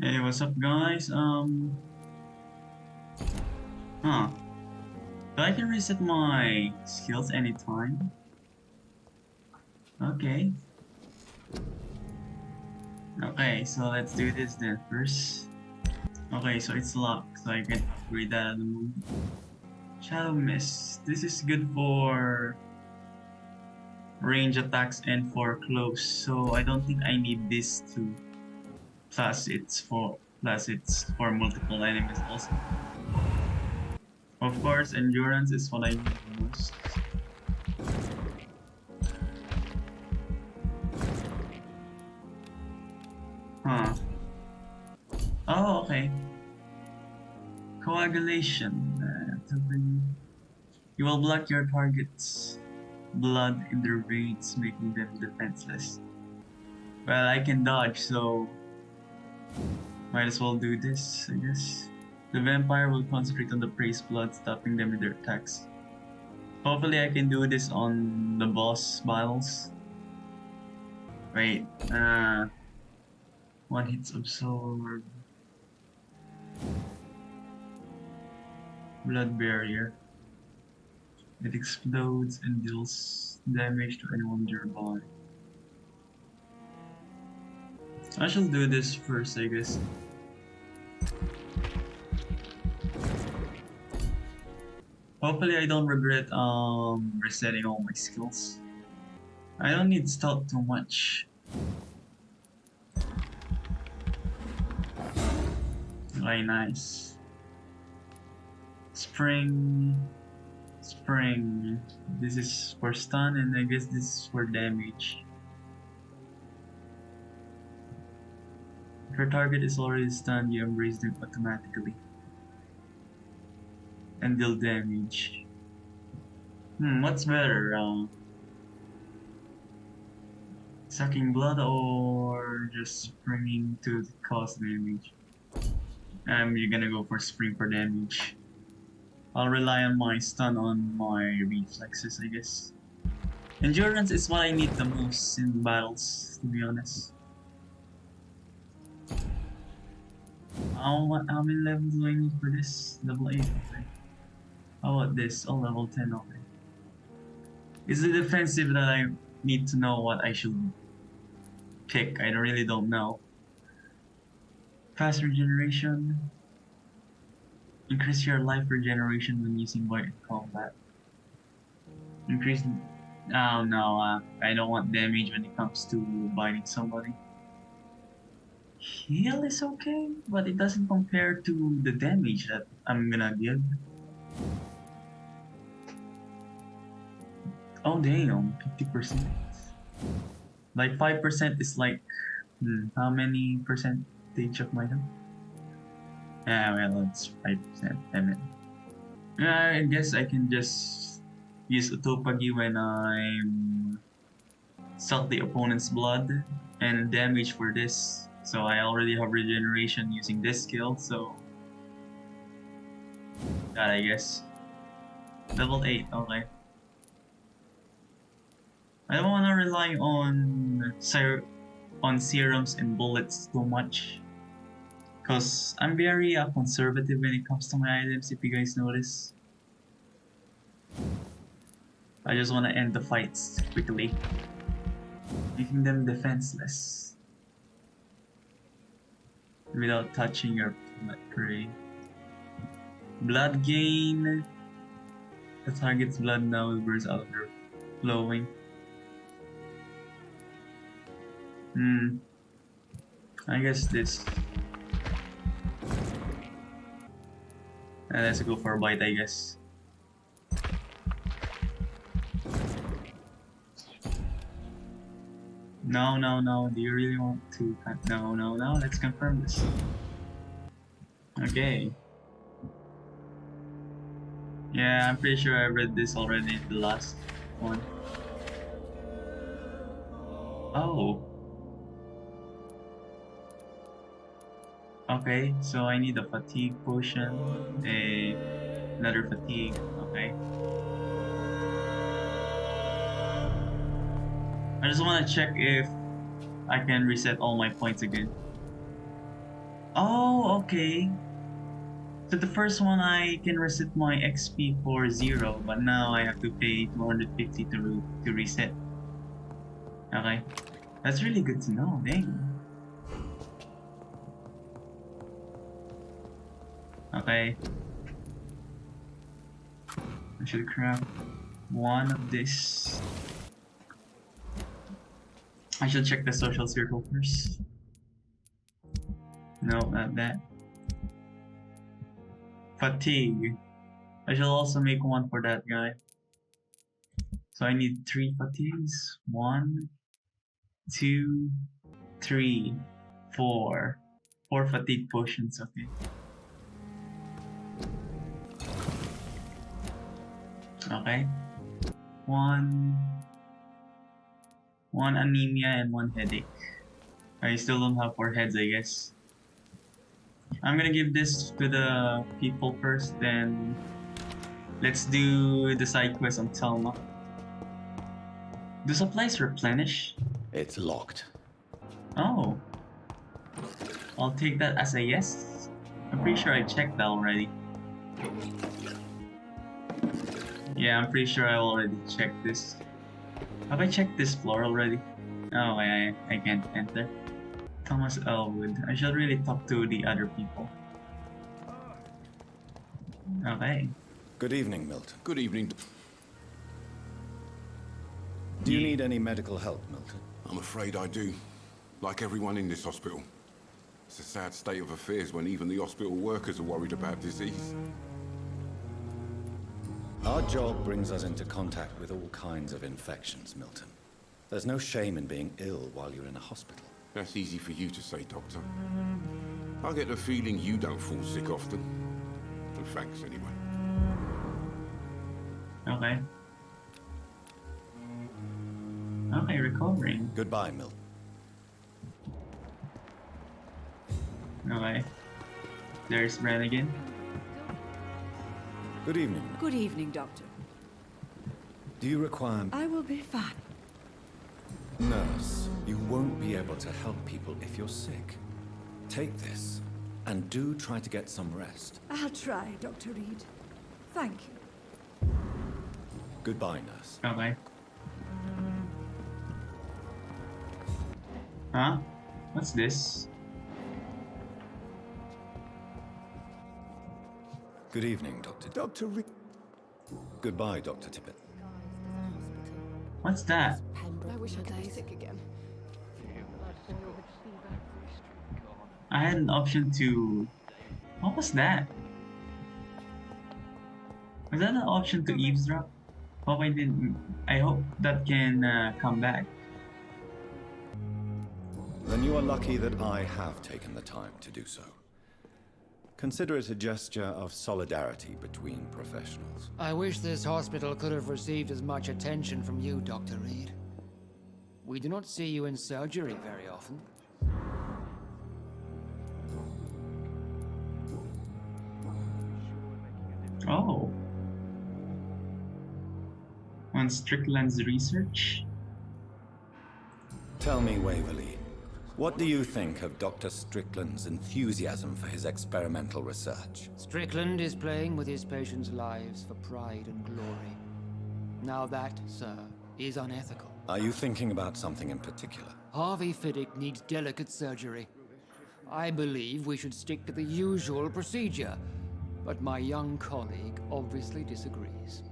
Hey, what's up, guys? Huh? So I can reset my skills anytime. Okay. Okay, so let's do this then first. Okay, so it's locked, so I can upgrade that at the moment. Shadow Mist. This is good for range attacks and for close, so I don't think I need this too. Plus it's for multiple enemies also. Of course, endurance is what I need the most. Huh. Oh, okay. Coagulation. You will block your target's blood in their veins, making them defenseless. Well, I can dodge, so might as well do this, I guess. The vampire will concentrate on the prey's blood, stopping them in their attacks. Hopefully I can do this on the boss battles. Wait, one hits absorb. Blood barrier. It explodes and deals damage to anyone nearby. I shall do this first, I guess. Hopefully I don't regret resetting all my skills. I don't need stealth too much. Very nice. Spring. This is for stun and I guess this is for damage. If your target is already stunned, you embrace them automatically. And deal damage. What's better? Sucking blood or just springing to cause damage? You're gonna go for spring for damage. I'll rely on my stun on my reflexes, I guess. Endurance is what I need the most in battles, to be honest. How many levels do I need for this? Level 8, okay. How about this? Oh, level 10, okay. Is it defensive that I need to know what I should pick? I really don't know. Fast regeneration. Increase your life regeneration when using void in combat. Increase. Oh no, I don't want damage when it comes to biting somebody. Heal is okay, but it doesn't compare to the damage that I'm gonna give. Oh damn, 50%. Like 5% is like, how many percentage of my health? Yeah, well, it's 5%. I guess I can just use Utopagi when I'm suck the opponent's blood and damage for this. So I already have regeneration using this skill, so that I guess. Level 8, okay. I don't wanna rely on serums and bullets too much. Cause I'm very conservative when it comes to my items, if you guys notice. I just wanna end the fights quickly, making them defenseless without touching your prey. Blood gain. The target's blood now bursts out of their flowing. I guess this. Let's go for a bite, I guess. No. Do you really want to? No. Let's confirm this. Okay. Yeah, I'm pretty sure I read this already in the last one. Oh. Okay, so I need a fatigue potion, another fatigue, okay. I just want to check if I can reset all my points again. Oh, okay. So the first one I can reset my XP for 0, but now I have to pay 250 to reset. Okay. That's really good to know, dang. Okay. I should craft one of this. I should check the social circle first. No, not that. Fatigue. I shall also make one for that guy. So I need 3 fatigues. 1, 2, 3, 4. 4 fatigue potions, okay. Okay. One anemia and 1 headache. I still don't have 4 heads, I guess. I'm gonna give this to the people first, then let's do the side quest on Telma. Do supplies replenish? It's locked. Oh. I'll take that as a yes. I'm pretty sure I checked that already. Yeah, I'm pretty sure I already checked this. Have I checked this floor already? Oh, I can't enter. Thomas Elwood. I shall really talk to the other people. Okay. Good evening, Milton. Good evening. Do you need any medical help, Milton? I'm afraid I do. Like everyone in this hospital. It's a sad state of affairs when even the hospital workers are worried about disease. Our job brings us into contact with all kinds of infections, Milton. There's no shame in being ill while you're in a hospital. That's easy for you to say, Doctor. I get the feeling you don't fall sick often. And thanks anyway. Okay. Okay, recovering. Goodbye, Milton. Okay. There's Brannigan. Good evening. Good evening, Doctor. Do you require... I will be fine. Nurse, you won't be able to help people if you're sick. Take this, and do try to get some rest. I'll try, Dr. Reed. Thank you. Goodbye, nurse. Okay. Huh? What's this? Good evening, Dr. Dr. Rick. Goodbye, Dr. Tippett. What's that? I wish I could be sick again. I had an option to... What was that? Was that an option to eavesdrop? Hope I didn't... I hope that can come back. Then you are lucky that I have taken the time to do so. Consider it a gesture of solidarity between professionals. I wish this hospital could have received as much attention from you, Dr. Reed. We do not see you in surgery very often. Oh. On Strickland's research? Tell me, Waverly, what do you think of Dr. Strickland's enthusiasm for his experimental research? Strickland is playing with his patients' lives for pride and glory. Now that, sir, is unethical. Are you thinking about something in particular? Harvey Fiddick needs delicate surgery. I believe we should stick to the usual procedure, but my young colleague obviously disagrees.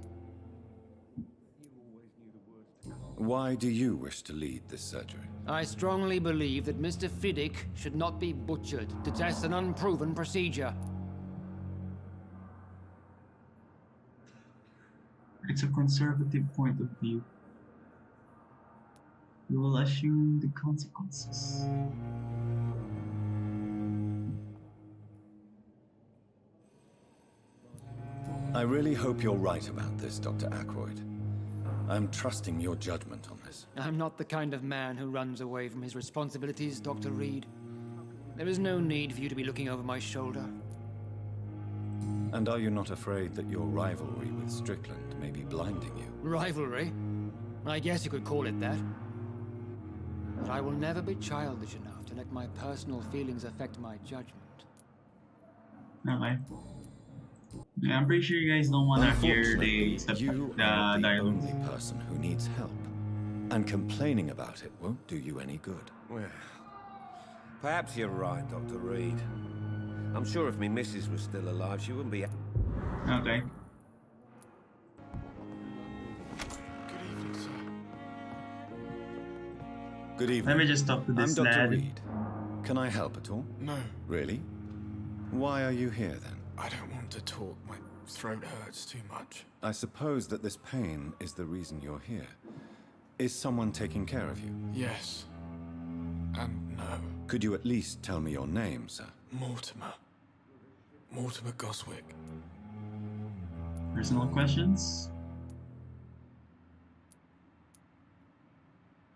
Why do you wish to lead this surgery? I strongly believe that Mr. Fiddick should not be butchered to test an unproven procedure. It's a conservative point of view. You will assume the consequences. I really hope you're right about this, Dr. Ackroyd. I'm trusting your judgment on this. I'm not the kind of man who runs away from his responsibilities, Dr. Reed. There is no need for you to be looking over my shoulder. And are you not afraid that your rivalry with Strickland may be blinding you? Rivalry? I guess you could call it that. But I will never be childish enough to let my personal feelings affect my judgment. Okay. Yeah, I'm pretty sure you guys don't wanna hear Unfortunately, the you are not the dialogues. only person who needs help. And complaining about it won't do you any good. Well, perhaps you're right, Dr. Reed. I'm sure if me missus was still alive, she wouldn't be... Okay. Good evening, sir. Good evening. Let me just talk to I'm this Dr. lad. Reed. Can I help at all? No, Really? Why are you here then? I don't want to talk. My throat hurts too much. I suppose that this pain is the reason you're here. Is someone taking care of you? Yes. And no. Could you at least tell me your name, sir? Mortimer. Mortimer Goswick. Personal questions?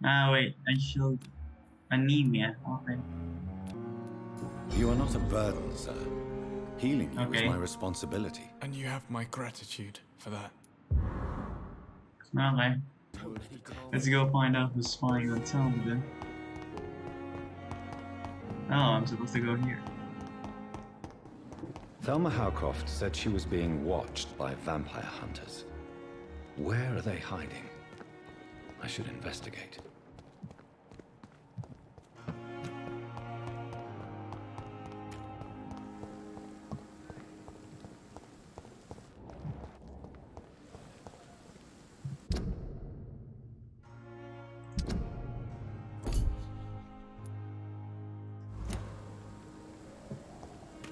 Ah, wait. I showed anemia. Okay. You are not a burden, sir. Healing you Okay. is my responsibility. And you have my gratitude for that. Okay. Let's go find out who's spying on Tom then. Oh, I'm supposed to go here. Thelma Howcroft said she was being watched by vampire hunters. Where are they hiding? I should investigate.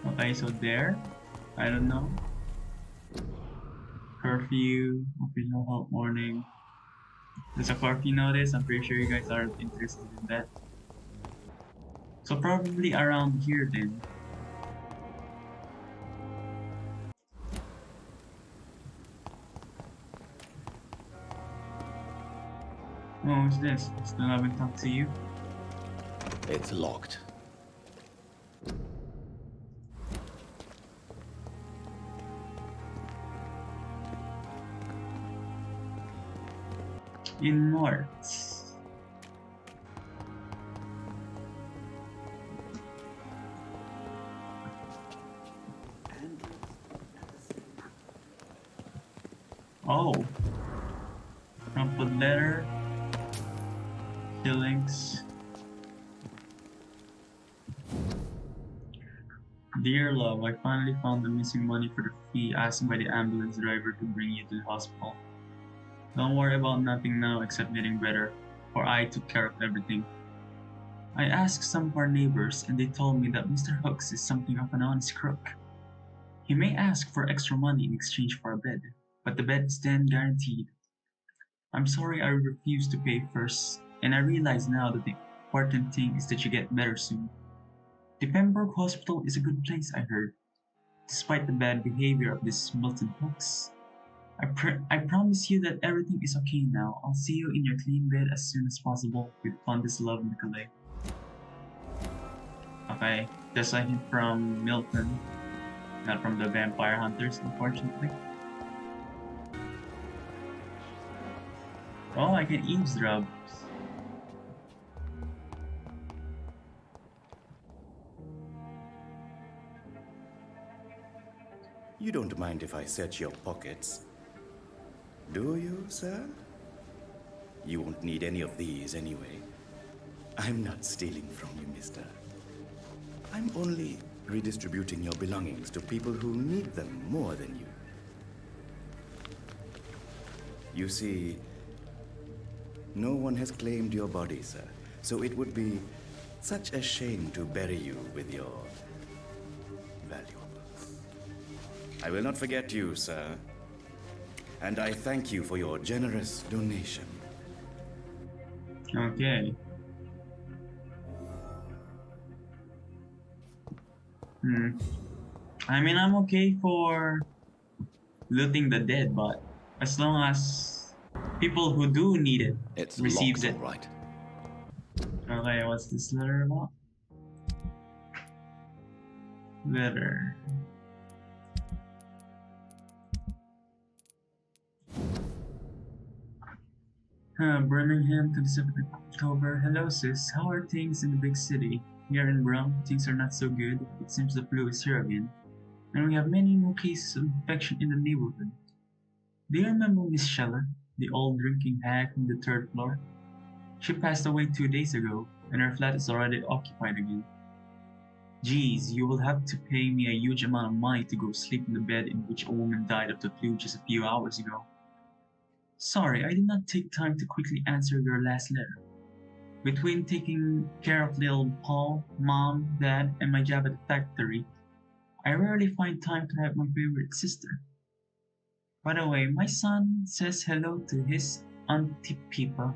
Okay, so there. I don't know. Curfew, official help warning. There's a curfew notice. I'm pretty sure you guys aren't interested in that. So probably around here then. Oh, what's this? Still haven't talked to you. It's locked. In March. Oh. Crumpled letter. Killings. Dear love, I finally found the missing money for the fee asked by the ambulance driver to bring you to the hospital. Don't worry about nothing now except getting better, for I took care of everything. I asked some of our neighbors and they told me that Mr. Hooks is something of an honest crook. He may ask for extra money in exchange for a bed, but the bed is then guaranteed. I'm sorry I refused to pay first, and I realize now that the important thing is that you get better soon. The Pembroke Hospital is a good place, I heard, despite the bad behavior of this Milton Hooks. I promise you that everything is okay now. I'll see you in your clean bed as soon as possible. With fondest love, Nicolay. Okay, just a hint from Milton, not from the vampire hunters, unfortunately. Oh, I can eavesdrop. You don't mind if I search your pockets, do you, sir? You won't need any of these anyway. I'm not stealing from you, mister. I'm only redistributing your belongings to people who need them more than you. You see, no one has claimed your body, sir, so it would be such a shame to bury you with your valuables. I will not forget you, sir. And I thank you for your generous donation. Okay. I mean, I'm okay for looting the dead, but as long as people who do need it It's receives locked, it. all right. Okay, what's this letter about? Letter. Birmingham, 27th October. Hello, sis. How are things in the big city? Here in Brum, things are not so good. It seems the flu is here again. and we have many new cases of infection in the neighborhood. Do you remember Miss Scheller, the old drinking hag from the third floor? She passed away 2 days ago, and her flat is already occupied again. Geez, you will have to pay me a huge amount of money to go sleep in the bed in which a woman died of the flu just a few hours ago. Sorry, I did not take time to quickly answer your last letter. Between taking care of little Paul, Mom, Dad, and my job at the factory, I rarely find time to help my favorite sister. By the way, my son says hello to his Auntie Pippa.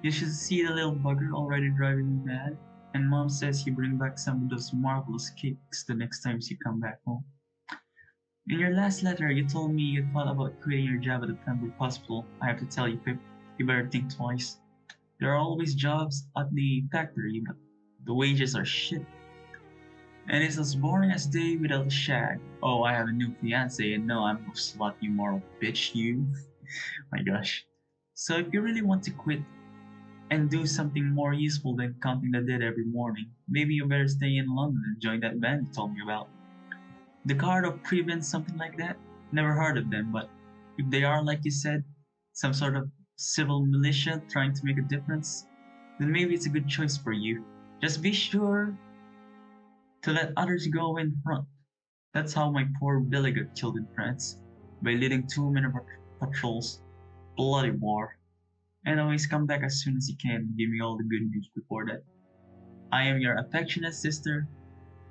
You should see the little bugger already driving me mad. And Mom says you bring back some of those marvelous cakes the next time you come back home. In your last letter, you told me you thought about quitting your job at the Pembroke Hospital. I have to tell you, Pip, you better think twice. There are always jobs at the factory, but the wages are shit. And it's as boring as day without a shag. Oh, I have a new fiance, and no, I'm no slut, you moral bitch, you. My gosh. So if you really want to quit and do something more useful than counting the dead every morning, maybe you better stay in London and join that band you told me about. The Guard of Prevent, something like that? Never heard of them, but if they are, like you said, some sort of civil militia trying to make a difference, then maybe it's a good choice for you. Just be sure to let others go in front. That's how my poor Billy got killed in France, by leading too many patrols. Bloody war. And always come back as soon as you can and give me all the good news before that. I am your affectionate sister,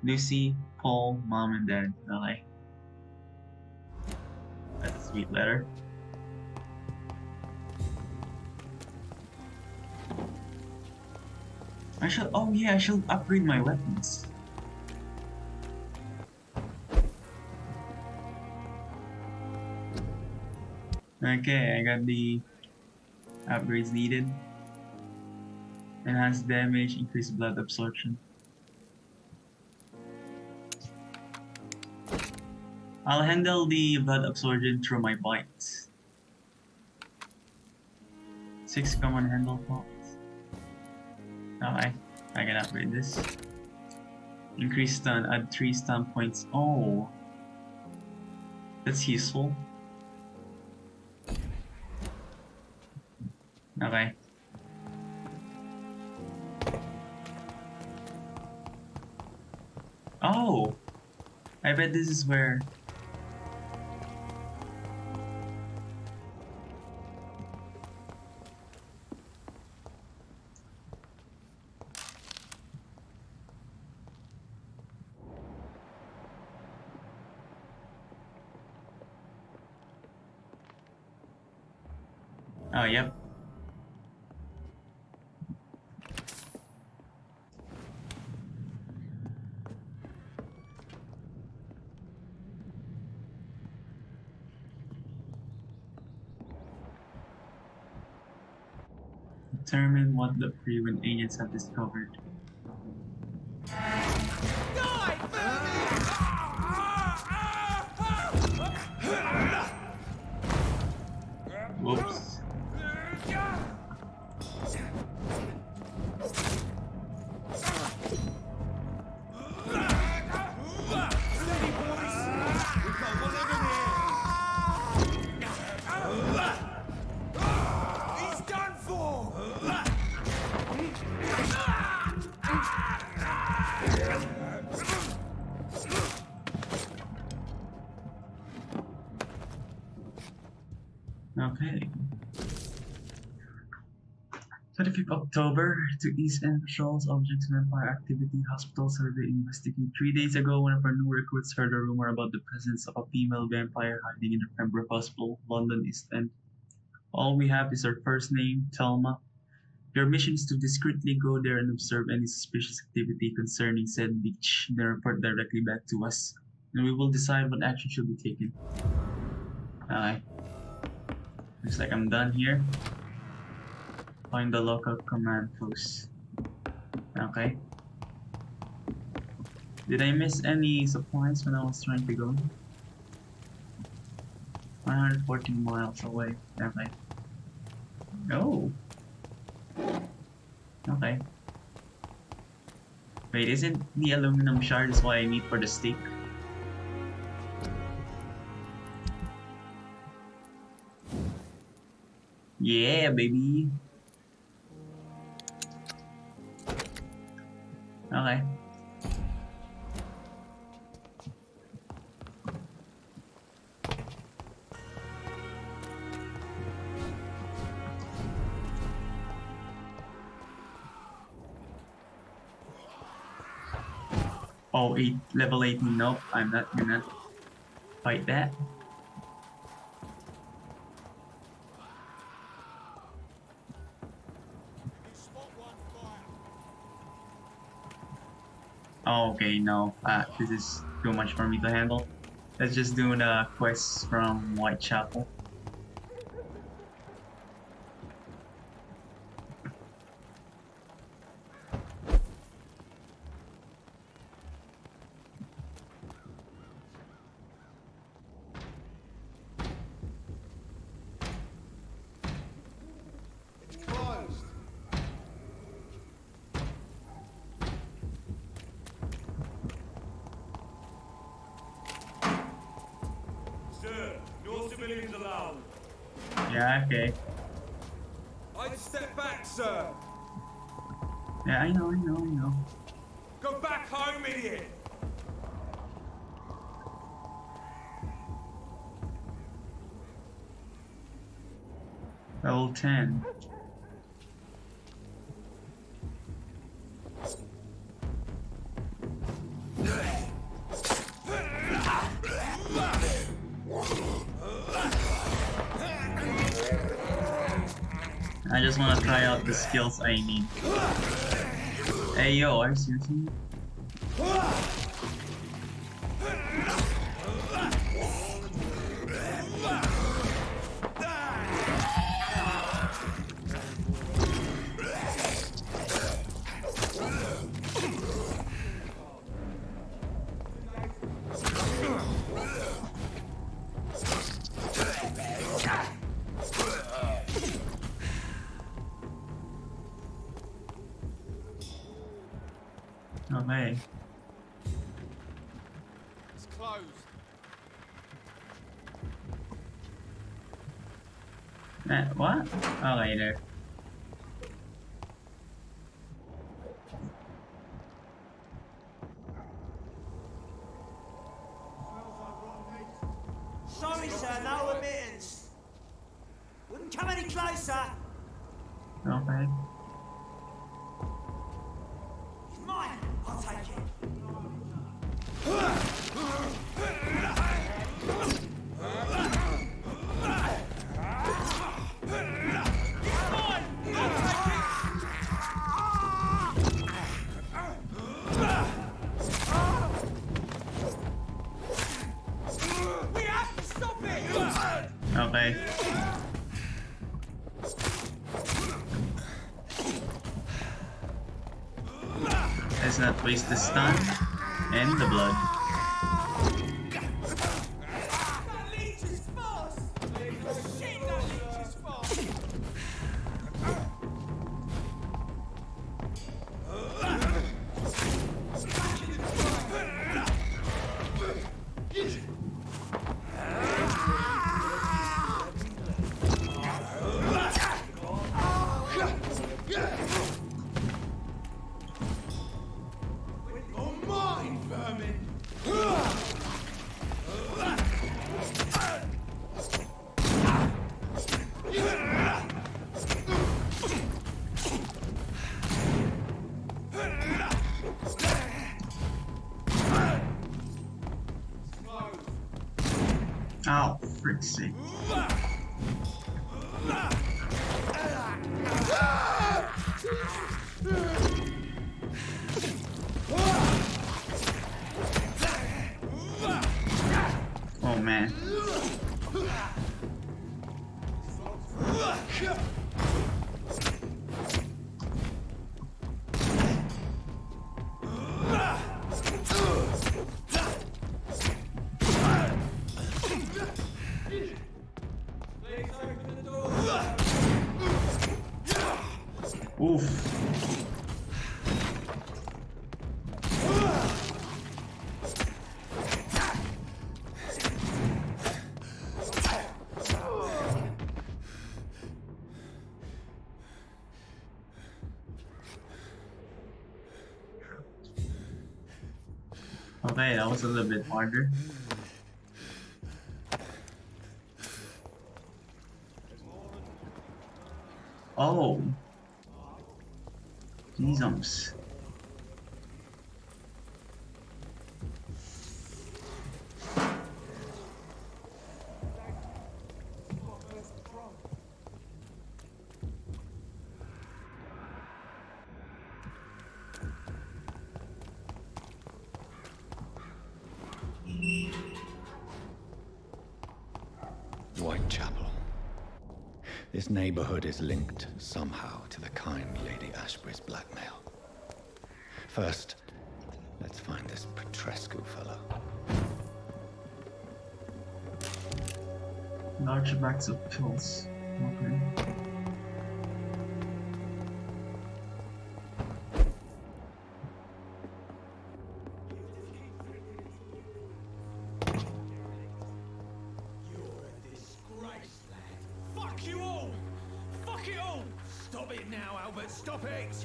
Lucy, Paul, Mom, and Dad. Bye. That's a sweet letter. I should upgrade my weapons. Okay, I got the upgrades needed. Enhanced damage, increased blood absorption. I'll handle the blood absorption through my bites. 6 common handle points. Okay, I can upgrade this. Increase stun, add 3 stun points. Oh, that's useful. Okay. Oh, I bet this is where. Oh, yep. Determine what the Prevent agents have discovered. Whoops. Okay. 25th October to East End patrols, objects, vampire activity, hospital survey, investigate. 3 days ago, one of our new recruits heard a rumor about the presence of a female vampire hiding in the Pembroke Hospital, London East End. All we have is her first name, Thelma. Your mission is to discreetly go there and observe any suspicious activity concerning said beach, then report directly back to us, and we will decide what action should be taken. Okay. Looks like I'm done here. Find the local command post. Okay. Did I miss any supplies when I was trying to go? 114 miles away. Okay. Oh. Okay. Wait, isn't the aluminum shard is what I need for the stake? Yeah, baby. Okay. Oh, level 18. Nope, I'm not gonna fight that. Oh, okay, no. This is too much for me to handle. Let's just do the quests from Whitechapel. Yeah, okay. I'd step back, sir. Yeah, I know. Go back home, idiot. Level 10. I just want to try out the skills I need. Hey yo, are you serious? Okay. It's closed. What? Oh, later. Sorry, sir, no admittance. Wouldn't come any closer. Okay. It's mine. I'll take it. We have to stop it. Okay. Let's not waste the stun and the blood. That leech is fast. Shit, that leech is fast. You're mine, vermin. Oh, frick's sake. Oh man. Oof. Okay, that was a little bit harder. Oh. Jesus. Whitechapel. This neighborhood is linked somehow to the kind Lady Ashbury's blackmail. First, let's find this Petrescu fellow. Large bags of pills. Okay. Fuck you all! Fuck it all! Stop it now, Albert, stop it!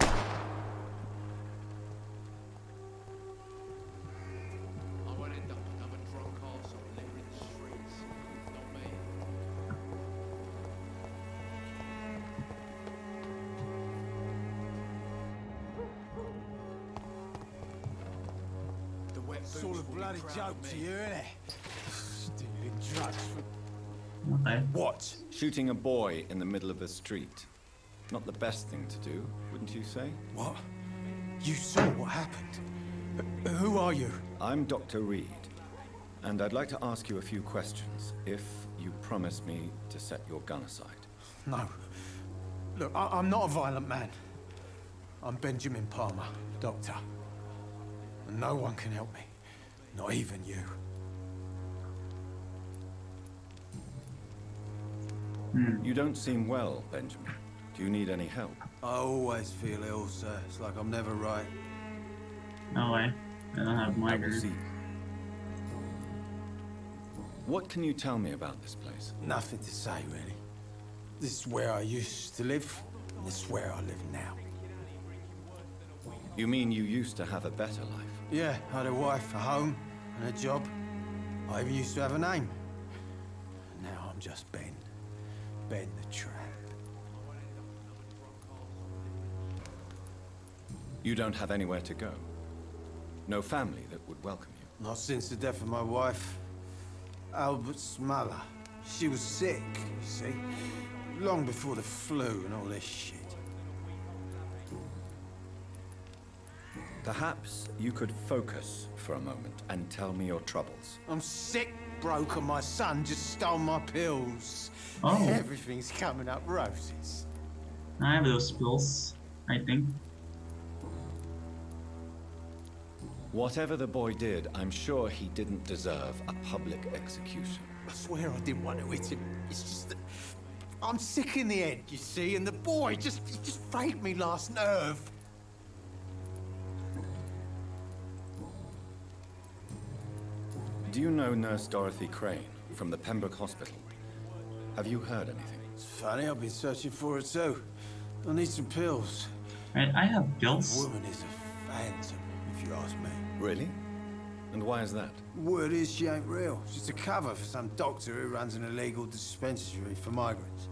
I won't end up another drunk arsehole living in the streets. Not me. The wet It's all a boots will be bloody proud joke of me. to you, innit? Stealing drugs from... Okay. What? Shooting a boy in the middle of a street. Not the best thing to do, wouldn't you say? What? You saw what happened? Who are you? I'm Dr. Reed, and I'd like to ask you a few questions, if you promise me to set your gun aside. No. Look, I'm not a violent man. I'm Benjamin Palmer, doctor. And no one can help me. Not even you. You don't seem well, Benjamin. Do you need any help? I always feel ill, sir. It's like I'm never right. No way. I don't have I will migraine. see. What can you tell me about this place? Nothing to say, really. This is where I used to live. And this is where I live now. You mean you used to have a better life? Yeah, I had a wife, a home, and a job. I even used to have a name. And now I'm just Ben. Ben the Tramp. You don't have anywhere to go? No family that would welcome you? Not since the death of my wife, Albert's mother. She was sick, you see. Long before the flu and all this shit. Perhaps you could focus for a moment and tell me your troubles. I'm sick, broke, and my son just stole my pills. Oh. Everything's coming up roses. I have those pills, I think. Whatever the boy did, I'm sure he didn't deserve a public execution. I swear I didn't want to hit him. It's just that I'm sick in the head, you see, and the boy he just frayed me last nerve. Do you know Nurse Dorothy Crane from the Pembroke Hospital? Have you heard anything? It's funny, I've been searching for her too. I need some pills. Right, I have The pills. woman is a phantom, if you ask me. Really? And why is that? Word is she ain't real. She's a cover for some doctor who runs an illegal dispensary for migrants.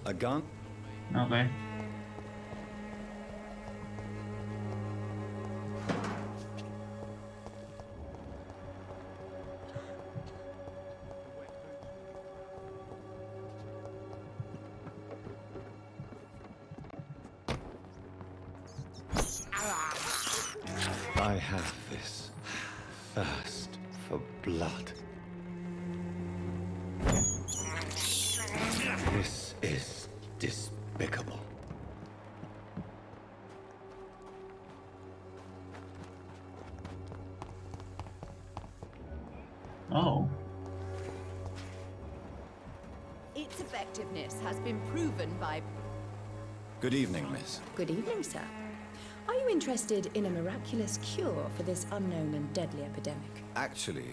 A gun? Okay. I have this thirst for blood. This is despicable. Oh. Its effectiveness has been proven by... Good evening, miss. Good evening, sir. Are you interested in a miraculous cure for this unknown and deadly epidemic? Actually,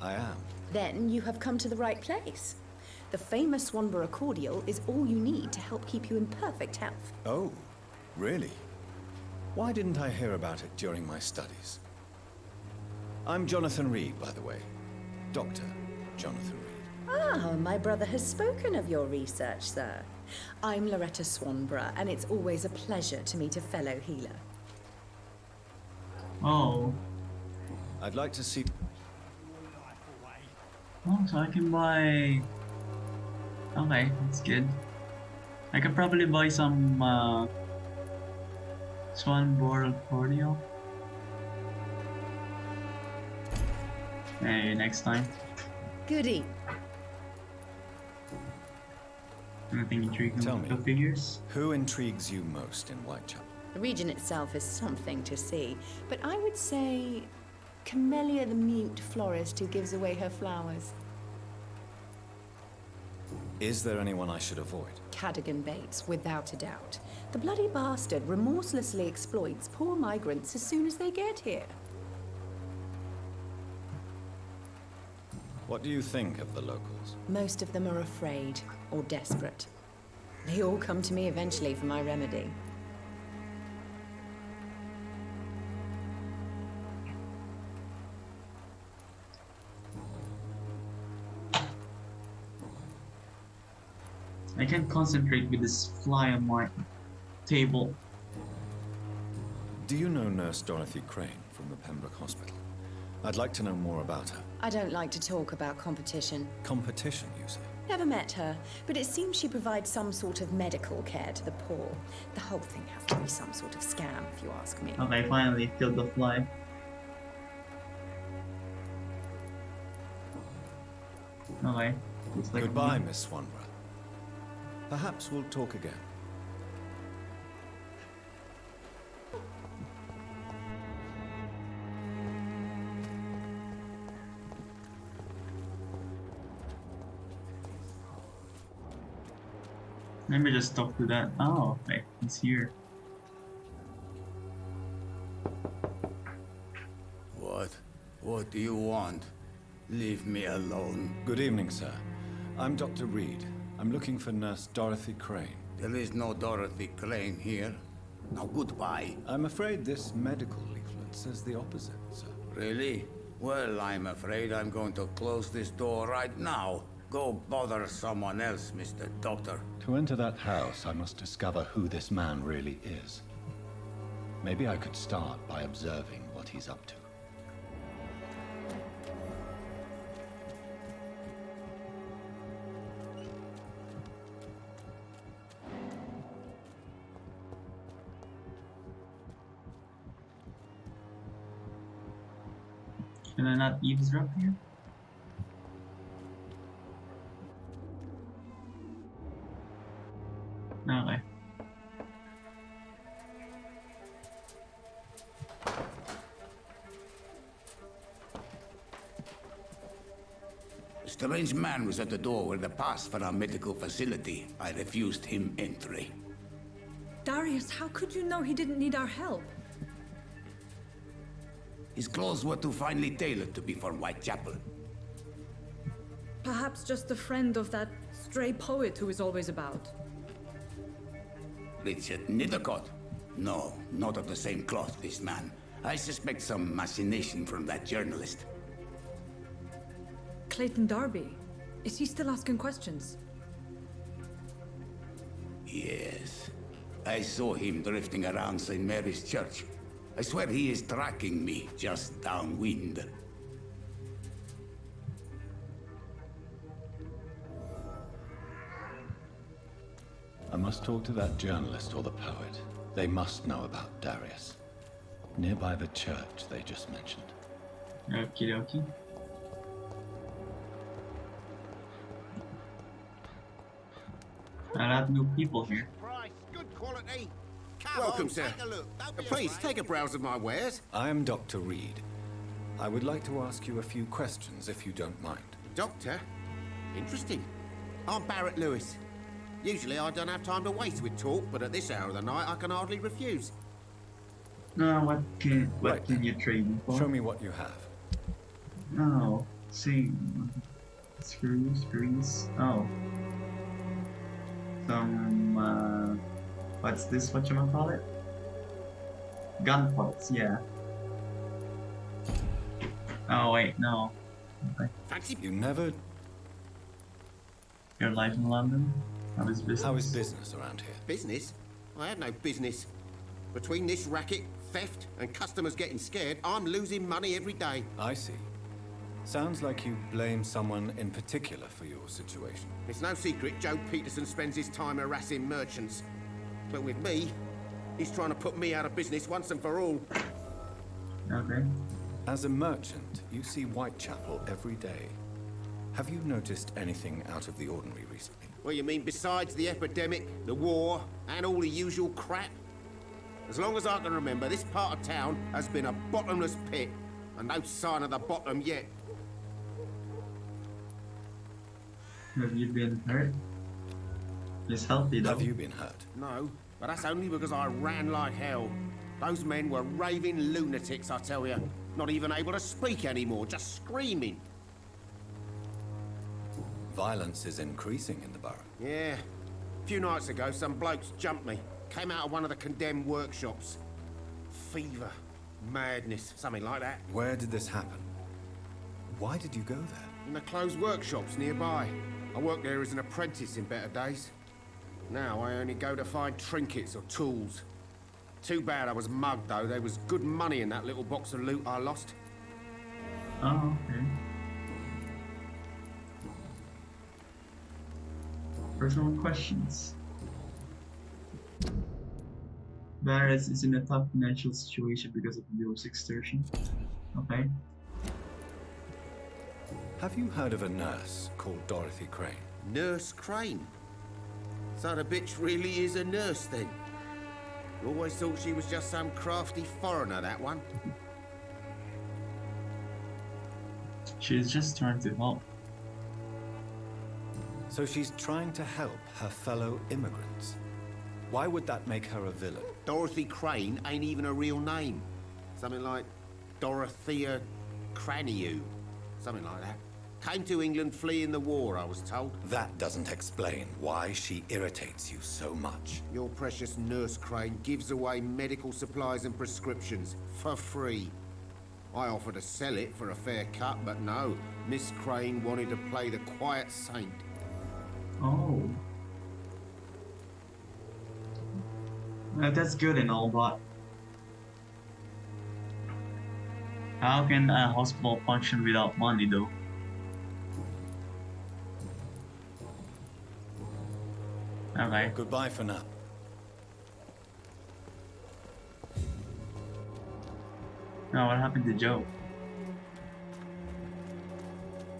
I am. Then you have come to the right place. The famous Swanborough cordial is all you need to help keep you in perfect health. Oh, really? Why didn't I hear about it during my studies? I'm Jonathan Reed, by the way. Dr. Jonathan Reed. Ah, my brother has spoken of your research, sir. I'm Loretta Swanborough, and it's always a pleasure to meet a fellow healer. Oh. I'd like to see... Oh, so I can buy... Okay, that's good. I could probably buy some Swanborough cordial. Maybe next time. Goody. Anything intriguing Tell with me, the figures? who intrigues you most in Whitechapel? The region itself is something to see, but I would say Camellia the mute florist who gives away her flowers. Is there anyone I should avoid? Cadogan Bates, without a doubt. The bloody bastard remorselessly exploits poor migrants as soon as they get here. What do you think of the locals? Most of them are afraid or desperate. They all come to me eventually for my remedy. I can't concentrate with this fly on my table. Do you know Nurse Dorothy Crane from the Pembroke Hospital? I'd like to know more about her. I don't like to talk about competition. Competition, you say? Never met her, but it seems she provides some sort of medical care to the poor. The whole thing has to be some sort of scam, if you ask me. Okay, finally killed the fly. Okay. Looks like Goodbye, Miss Swanborough. Perhaps we'll talk again. Let me just talk to that. Oh, okay, it's here. What do you want? Leave me alone. Good evening, sir. I'm Dr. Reed. I'm looking for Nurse Dorothy Crane. There is no Dorothy Crane here. Now goodbye. I'm afraid this medical leaflet says the opposite, sir. Really? Well, I'm afraid I'm going to close this door right now. Go bother someone else, Mr. Doctor. To enter that house, I must discover who this man really is. Maybe I could start by observing what he's up to. Can I not eavesdrop here? Okay. A strange man was at the door with a pass for our medical facility. I refused him entry. Darius, how could you know he didn't need our help? His clothes were too finely tailored to be for Whitechapel. Perhaps just a friend of that stray poet who is always about. Richard Nithercott? No, not of the same cloth, this man. I suspect some machination from that journalist. Clayton Darby. Is he still asking questions? Yes. I saw him drifting around St. Mary's Church. I swear he is tracking me just downwind. I must talk to that journalist or the poet. They must know about Darius. Nearby the church they just mentioned. Okie dokie. A lot of new people here. Good quality. Welcome, sir. Please take a browse of my wares. I am Dr. Reed. I would like to ask you a few questions, if you don't mind. Doctor? Interesting. I'm Barrett Lewis. Usually I don't have time to waste with talk, but at this hour of the night I can hardly refuse. What can you trade me for? Show me what you have. Oh, see. Screws. Oh. Some, what's this, whatchamacallit? Gun parts, yeah. Oh, wait, no. Okay. Fancy You never... Your life in London? How is business? How is business around here? business? I have no business. Between this racket, theft, and customers getting scared, I'm losing money every day. I see. Sounds like you blame someone in particular for your situation. It's no secret Joe Peterson spends his time harassing merchants. But with me, he's trying to put me out of business once and for all. Okay. As a merchant, you see Whitechapel every day. Have you noticed anything out of the ordinary recently? Well, you mean besides the epidemic, the war, and all the usual crap? As long as I can remember, this part of town has been a bottomless pit, and no sign of the bottom yet. Have you been hurt? He's healthy though. Have you been hurt? No, but that's only because I ran like hell. Those men were raving lunatics, I tell you. Not even able to speak anymore, just screaming. Violence is increasing in the borough. Yeah. A few nights ago, some blokes jumped me. Came out of one of the condemned workshops. Fever, madness, something like that. Where did this happen? Why did you go there? In the closed workshops nearby. I worked there as an apprentice in better days. Now I only go to find trinkets or tools. Too bad I was mugged, though. There was good money in that little box of loot I lost. Oh, okay. Personal questions. Varys is in a tough financial situation because of Leo's extortion. Okay. Have you heard of a nurse called Dorothy Crane? Nurse Crane? So the bitch really is a nurse, then? Always thought she was just some crafty foreigner, that one. She's just trying to help. So she's trying to help her fellow immigrants. Why would that make her a villain? Dorothy Crane ain't even a real name. Something like Dorothea Craniu. Something like that. Came to England fleeing the war, I was told. That doesn't explain why she irritates you so much. Your precious Nurse Crane gives away medical supplies and prescriptions for free. I offered to sell it for a fair cut, but no. Miss Crane wanted to play the quiet saint. Oh. That's good and all, but how can a hospital function without money, though? Okay. Goodbye for now. Now, what happened to Joe?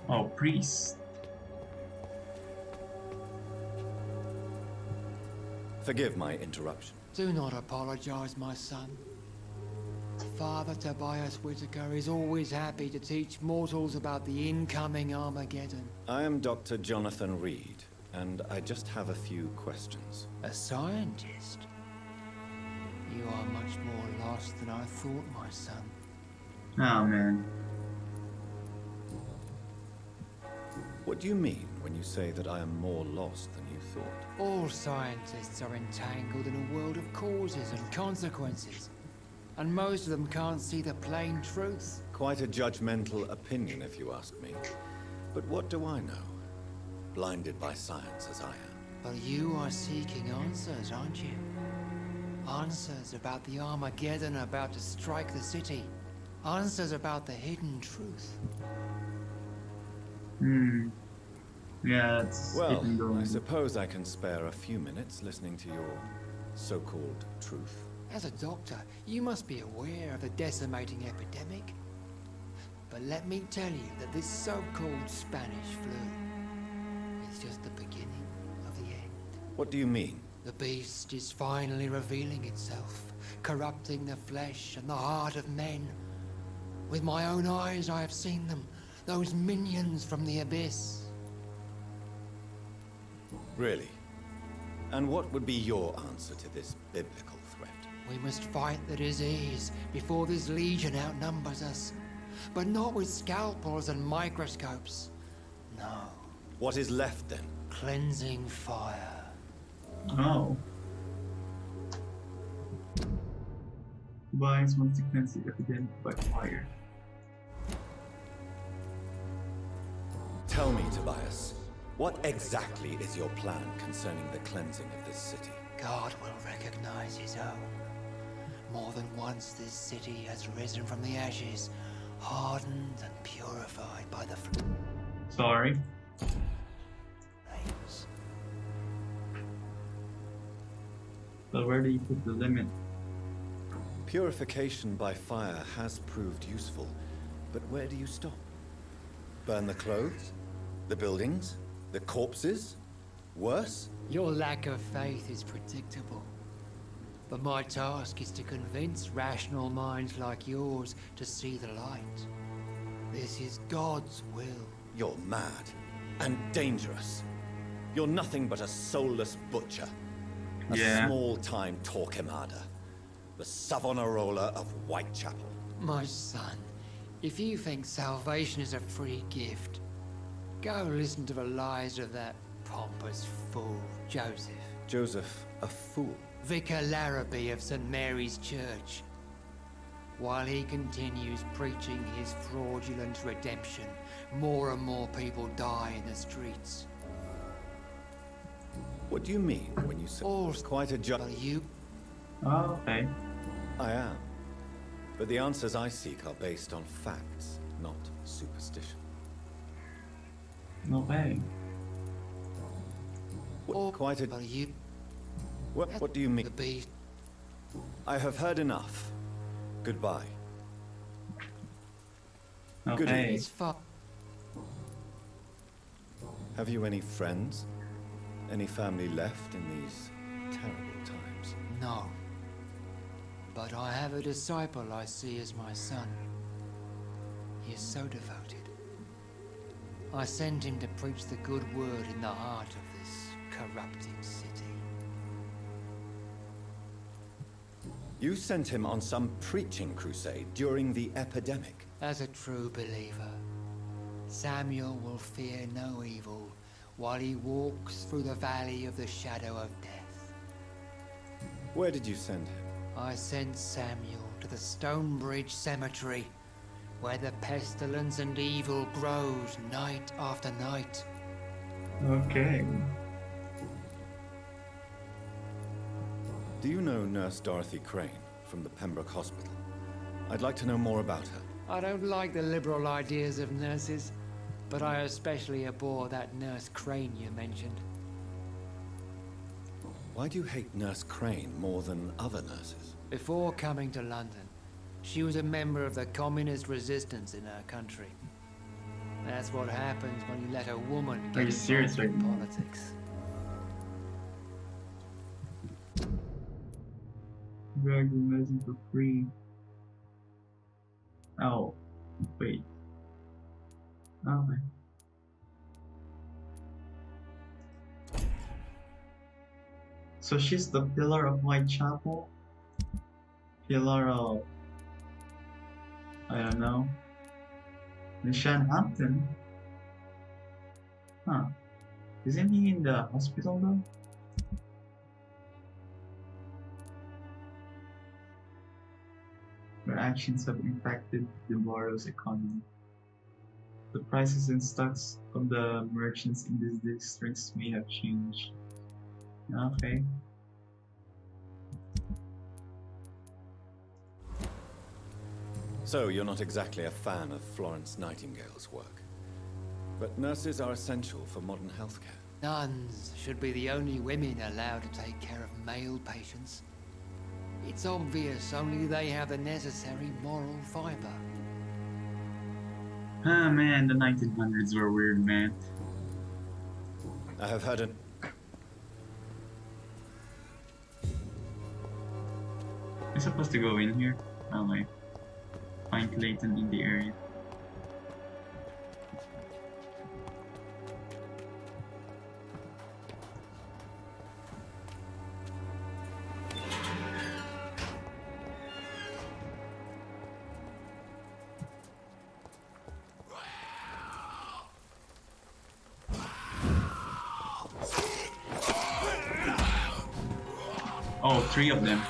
Oh, priest. Forgive my interruption. Do not apologize, my son. Father Tobias Whitaker is always happy to teach mortals about the incoming Armageddon. I am Dr. Jonathan Reed, and I just have a few questions. A scientist? You are much more lost than I thought, my son. Oh, man. What do you mean when you say that I am more lost than you thought? All scientists are entangled in a world of causes and consequences, and most of them can't see the plain truth. Quite a judgmental opinion, if you ask me. But what do I know? Blinded by science as I am. But you are seeking answers, aren't you? Answers about the Armageddon about to strike the city. Answers about the hidden truth. Yeah, it's well, getting going. I suppose I can spare a few minutes listening to your so-called truth. As a doctor, you must be aware of the decimating epidemic. But let me tell you that this so-called Spanish flu is just the beginning of the end. What do you mean? The beast is finally revealing itself, corrupting the flesh and the heart of men. With my own eyes I have seen them, those minions from the abyss. Really? And what would be your answer to this biblical threat? We must fight the disease before this legion outnumbers us. But not with scalpels and microscopes. No. What is left then? Cleansing fire. Oh. Binds once to cleanse the epidemic by fire. Tell me, Tobias, what exactly is your plan concerning the cleansing of this city? God will recognize his own. More than once this city has risen from the ashes, hardened and purified by the Sorry. flames. But where do you put the limit? Purification by fire has proved useful, but where do you stop? Burn the clothes? The buildings? The corpses? Worse? Your lack of faith is predictable. But my task is to convince rational minds like yours to see the light. This is God's will. You're mad and dangerous. You're nothing but a soulless butcher. A small-time Torquemada. The Savonarola of Whitechapel. My son, if you think salvation is a free gift, go listen to the lies of that pompous fool, Joseph. Joseph, a fool? Vicar Larrabee of St. Mary's Church. While he continues preaching his fraudulent redemption, more and more people die in the streets. What do you mean when you say quite a job? You? Oh, okay. I am. But the answers I seek are based on facts, not superstition. No way. Quite a... You? What do you mean? The beast. I have heard enough. Goodbye. Okay. Good evening. It's far. Have you any friends? Any family left in these terrible times? No. But I have a disciple I see as my son. He is so devoted. I send him to preach the good word in the heart of this corrupted city. You sent him on some preaching crusade during the epidemic. As a true believer, Samuel will fear no evil while he walks through the valley of the shadow of death. Where did you send him? I sent Samuel to the Stonebridge Cemetery, where the pestilence and evil grows night after night. Okay. Do you know Nurse Dorothy Crane from the Pembroke Hospital? I'd like to know more about her. I don't like the liberal ideas of nurses, but I especially abhor that Nurse Crane you mentioned. Why do you hate Nurse Crane more than other nurses? Before coming to London, she was a member of the communist resistance in her country. That's what happens when you let a woman get involved in politics. Drag the medicine for free. Oh, wait. Okay. So she's the pillar of Whitechapel? Pillar of... I don't know. Nishanhampton? Huh. Isn't he in the hospital though? Her actions have impacted the borough's economy. The prices and stocks of the merchants in these districts may have changed. Okay. So, you're not exactly a fan of Florence Nightingale's work. But nurses are essential for modern healthcare. Nuns should be the only women allowed to take care of male patients. It's obvious only they have the necessary moral fiber. Ah man, the 1900s were weird, man. I have heard an... I'm supposed to go in here? Oh my. Find Clayton in the area. Oh, three of them.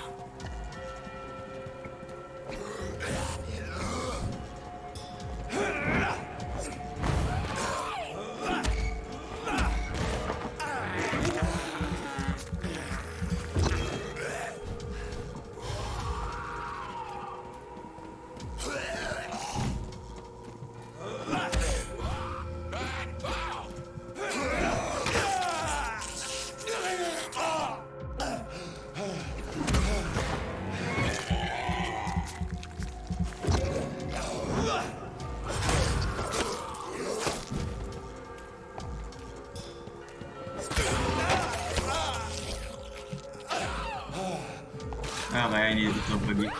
Okay, I need somebody.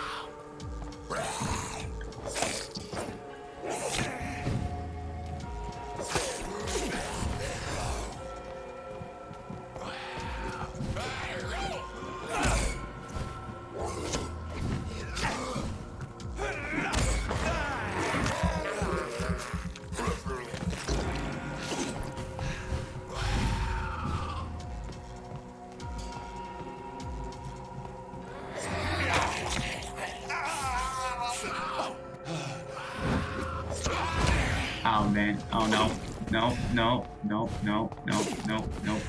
Oh man, oh no, no, no, no, no, no, no, no.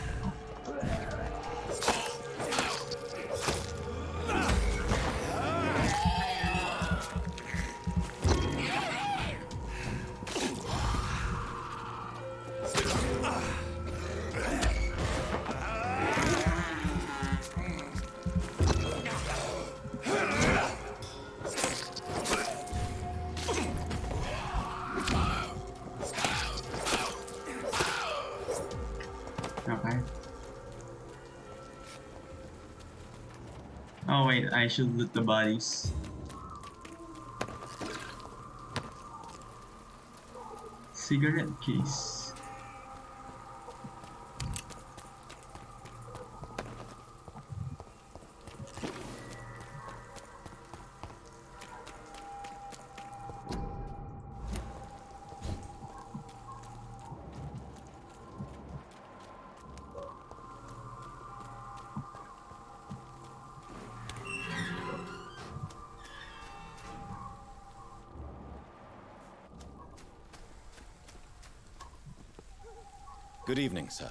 Okay. Oh wait, I should loot the bodies. Cigarette case. Good evening, sir.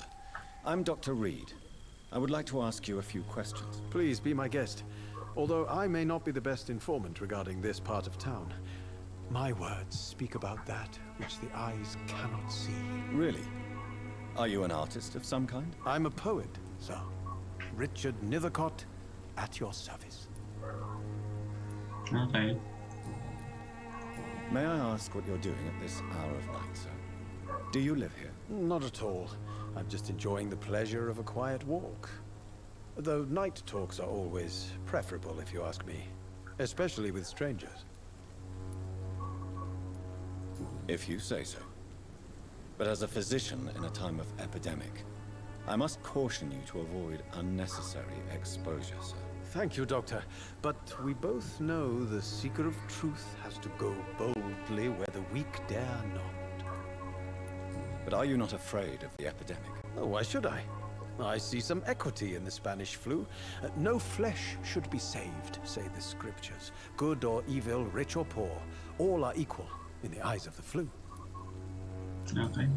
I'm Dr. Reed. I would like to ask you a few questions. Please be my guest. Although I may not be the best informant regarding this part of town, my words speak about that which the eyes cannot see. Really? Are you an artist of some kind? I'm a poet, sir. Richard Nethercott, at your service. Okay. May I ask what you're doing at this hour of night, sir? Do you live here? Not at all. I'm just enjoying the pleasure of a quiet walk. Though night talks are always preferable, if you ask me. Especially with strangers. If you say so. But as a physician in a time of epidemic, I must caution you to avoid unnecessary exposure, sir. Thank you, Doctor. But we both know the seeker of truth has to go boldly where the weak dare not. But are you not afraid of the epidemic? Oh, why should I? I see some equity in the Spanish flu. No flesh should be saved, say the scriptures. Good or evil, rich or poor, all are equal in the eyes of the flu. Okay.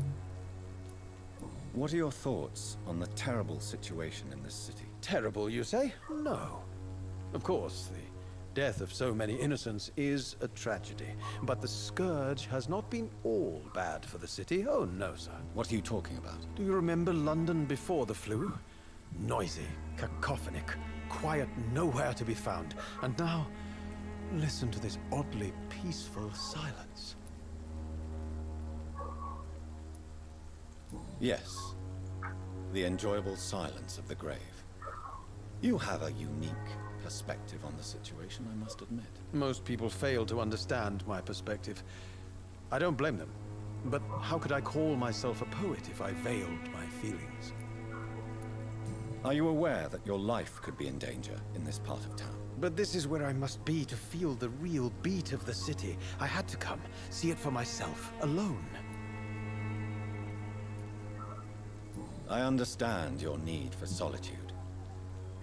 What are your thoughts on the terrible situation in this city? Terrible, you say? No. Of course, the death of so many innocents is a tragedy. But the scourge has not been all bad for the city. Oh, no, sir. What are you talking about? Do you remember London before the flu? Noisy, cacophonic, quiet nowhere to be found. And now, listen to this oddly peaceful silence. Yes. The enjoyable silence of the grave. You have a unique perspective on the situation, I must admit. Most people fail to understand my perspective. I don't blame them. But how could I call myself a poet if I veiled my feelings? Are you aware that your life could be in danger in this part of town? But this is where I must be to feel the real beat of the city. I had to come, see it for myself, alone. I understand your need for solitude.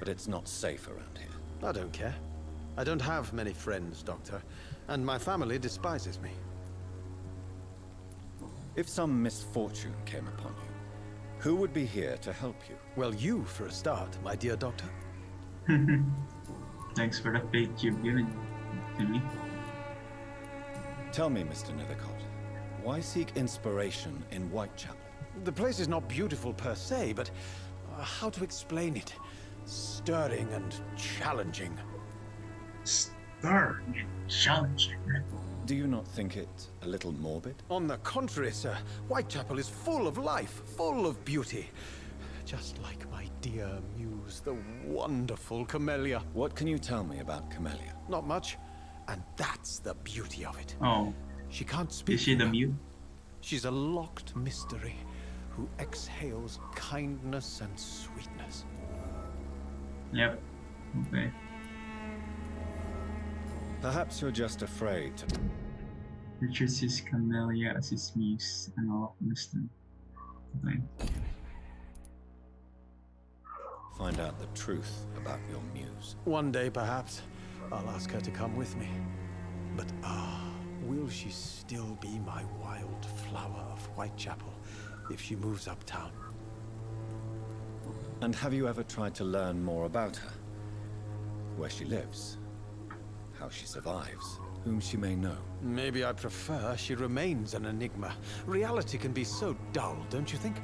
but it's not safe around here. I don't care. I don't have many friends, Doctor, and my family despises me. If some misfortune came upon you, who would be here to help you? Well, you for a start, my dear Doctor. Thanks for the faith you've given to me. Tell me, Mr. Nethercott, why seek inspiration in Whitechapel? The place is not beautiful per se, but how to explain it? Stirring and challenging. Stirring and challenging? Do you not think it a little morbid? On the contrary, sir. Whitechapel is full of life, full of beauty. Just like my dear muse, the wonderful Camellia. What can you tell me about Camellia? Not much. And that's the beauty of it. Oh. She can't speak. Is she the mute? She's a locked mystery who exhales kindness and sweetness. Yep. Okay. Perhaps you're just afraid to... Richard sees Camellia as his muse and a locked mystery. Okay. Find out the truth about your muse. One day, perhaps, I'll ask her to come with me. But will she still be my wild flower of Whitechapel if she moves uptown? And have you ever tried to learn more about her? Where she lives? How she survives? Whom she may know? Maybe I prefer she remains an enigma. Reality can be so dull, don't you think?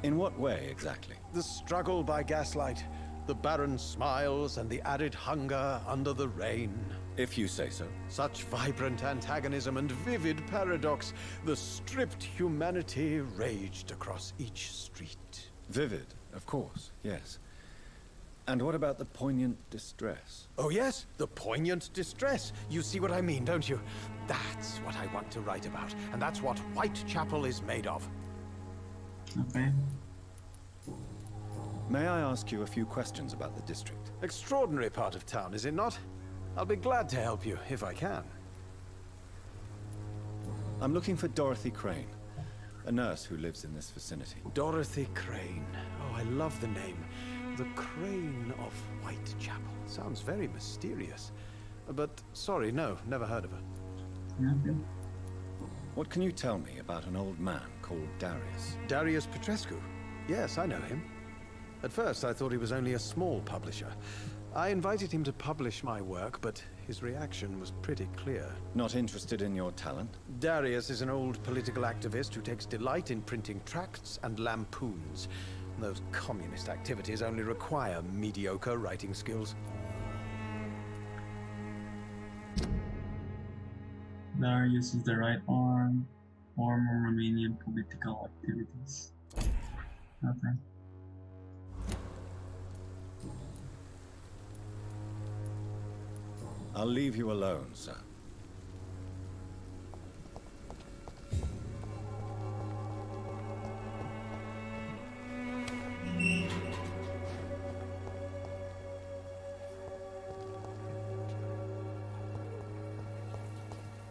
In what way, exactly? The struggle by gaslight, the barren smiles, and the added hunger under the rain. If you say so. Such vibrant antagonism and vivid paradox. The stripped humanity raged across each street. Vivid, of course, yes. And what about the poignant distress? Oh yes, the poignant distress. You see what I mean, don't you? That's what I want to write about, and that's what Whitechapel is made of. Okay. May I ask you a few questions about the district? Extraordinary part of town, is it not? I'll be glad to help you, if I can. I'm looking for Dorothy Crane, a nurse who lives in this vicinity. Dorothy Crane. Oh, I love the name. The Crane of Whitechapel. Sounds very mysterious. But, sorry, no, never heard of her. Okay. What can you tell me about an old man called Darius? Darius Petrescu? Yes, I know him. At first, I thought he was only a small publisher. I invited him to publish my work, but his reaction was pretty clear. Not interested in your talent? Darius is an old political activist who takes delight in printing tracts and lampoons. Those communist activities only require mediocre writing skills. Darius is the right arm. Former Romanian political activities. Okay. I'll leave you alone, sir.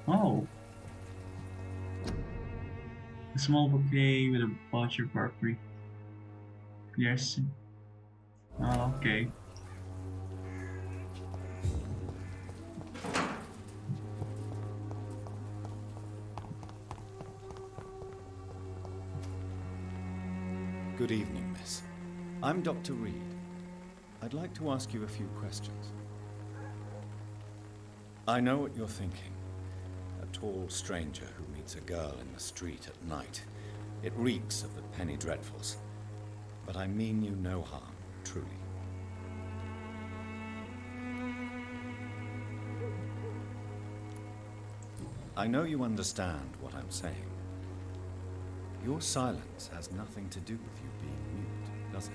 Oh. A small bouquet with a voucher for a free piercing. Oh, okay. Good evening, miss. I'm Dr. Reed. I'd like to ask you a few questions. I know what you're thinking. A tall stranger who meets a girl in the street at night. It reeks of the penny dreadfuls. But I mean you no harm, truly. I know you understand what I'm saying. Your silence has nothing to do with you being mute, does it?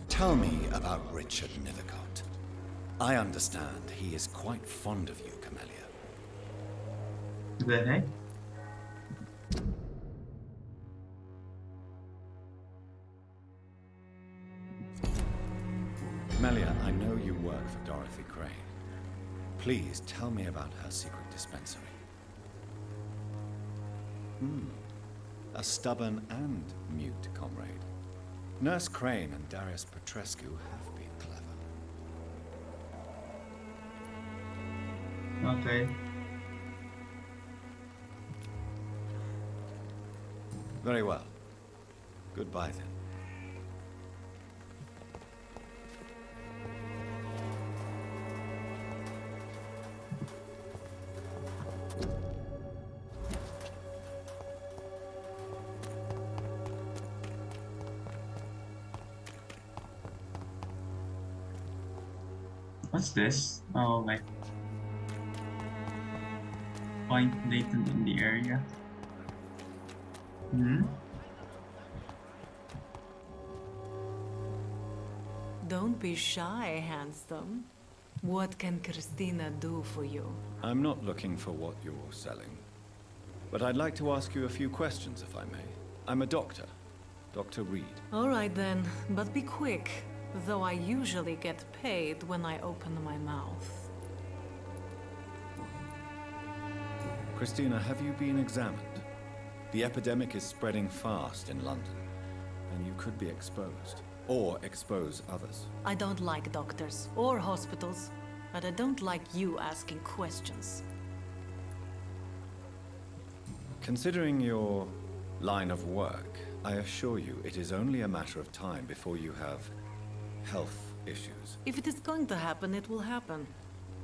Tell me about Richard Nethercott. I understand he is quite fond of you, Camellia. The heck? Camellia, I know you work for Dorothy Crane. Please tell me about her secret dispensary. A stubborn and mute comrade. Nurse Crane and Darius Petrescu have been clever. Okay. Very well. Goodbye then. What's this? Oh, like point latent in the area. Don't be shy, handsome. What can Christina do for you? I'm not looking for what you're selling. But I'd like to ask you a few questions, if I may. I'm a doctor. Dr. Reed. All right then, but be quick. Though I usually get paid when I open my mouth. Christina, have you been examined? The epidemic is spreading fast in London, and you could be exposed. Or expose others. I don't like doctors or hospitals, but I don't like you asking questions. Considering your line of work, I assure you it is only a matter of time before you have health issues. If it is going to happen, it will happen.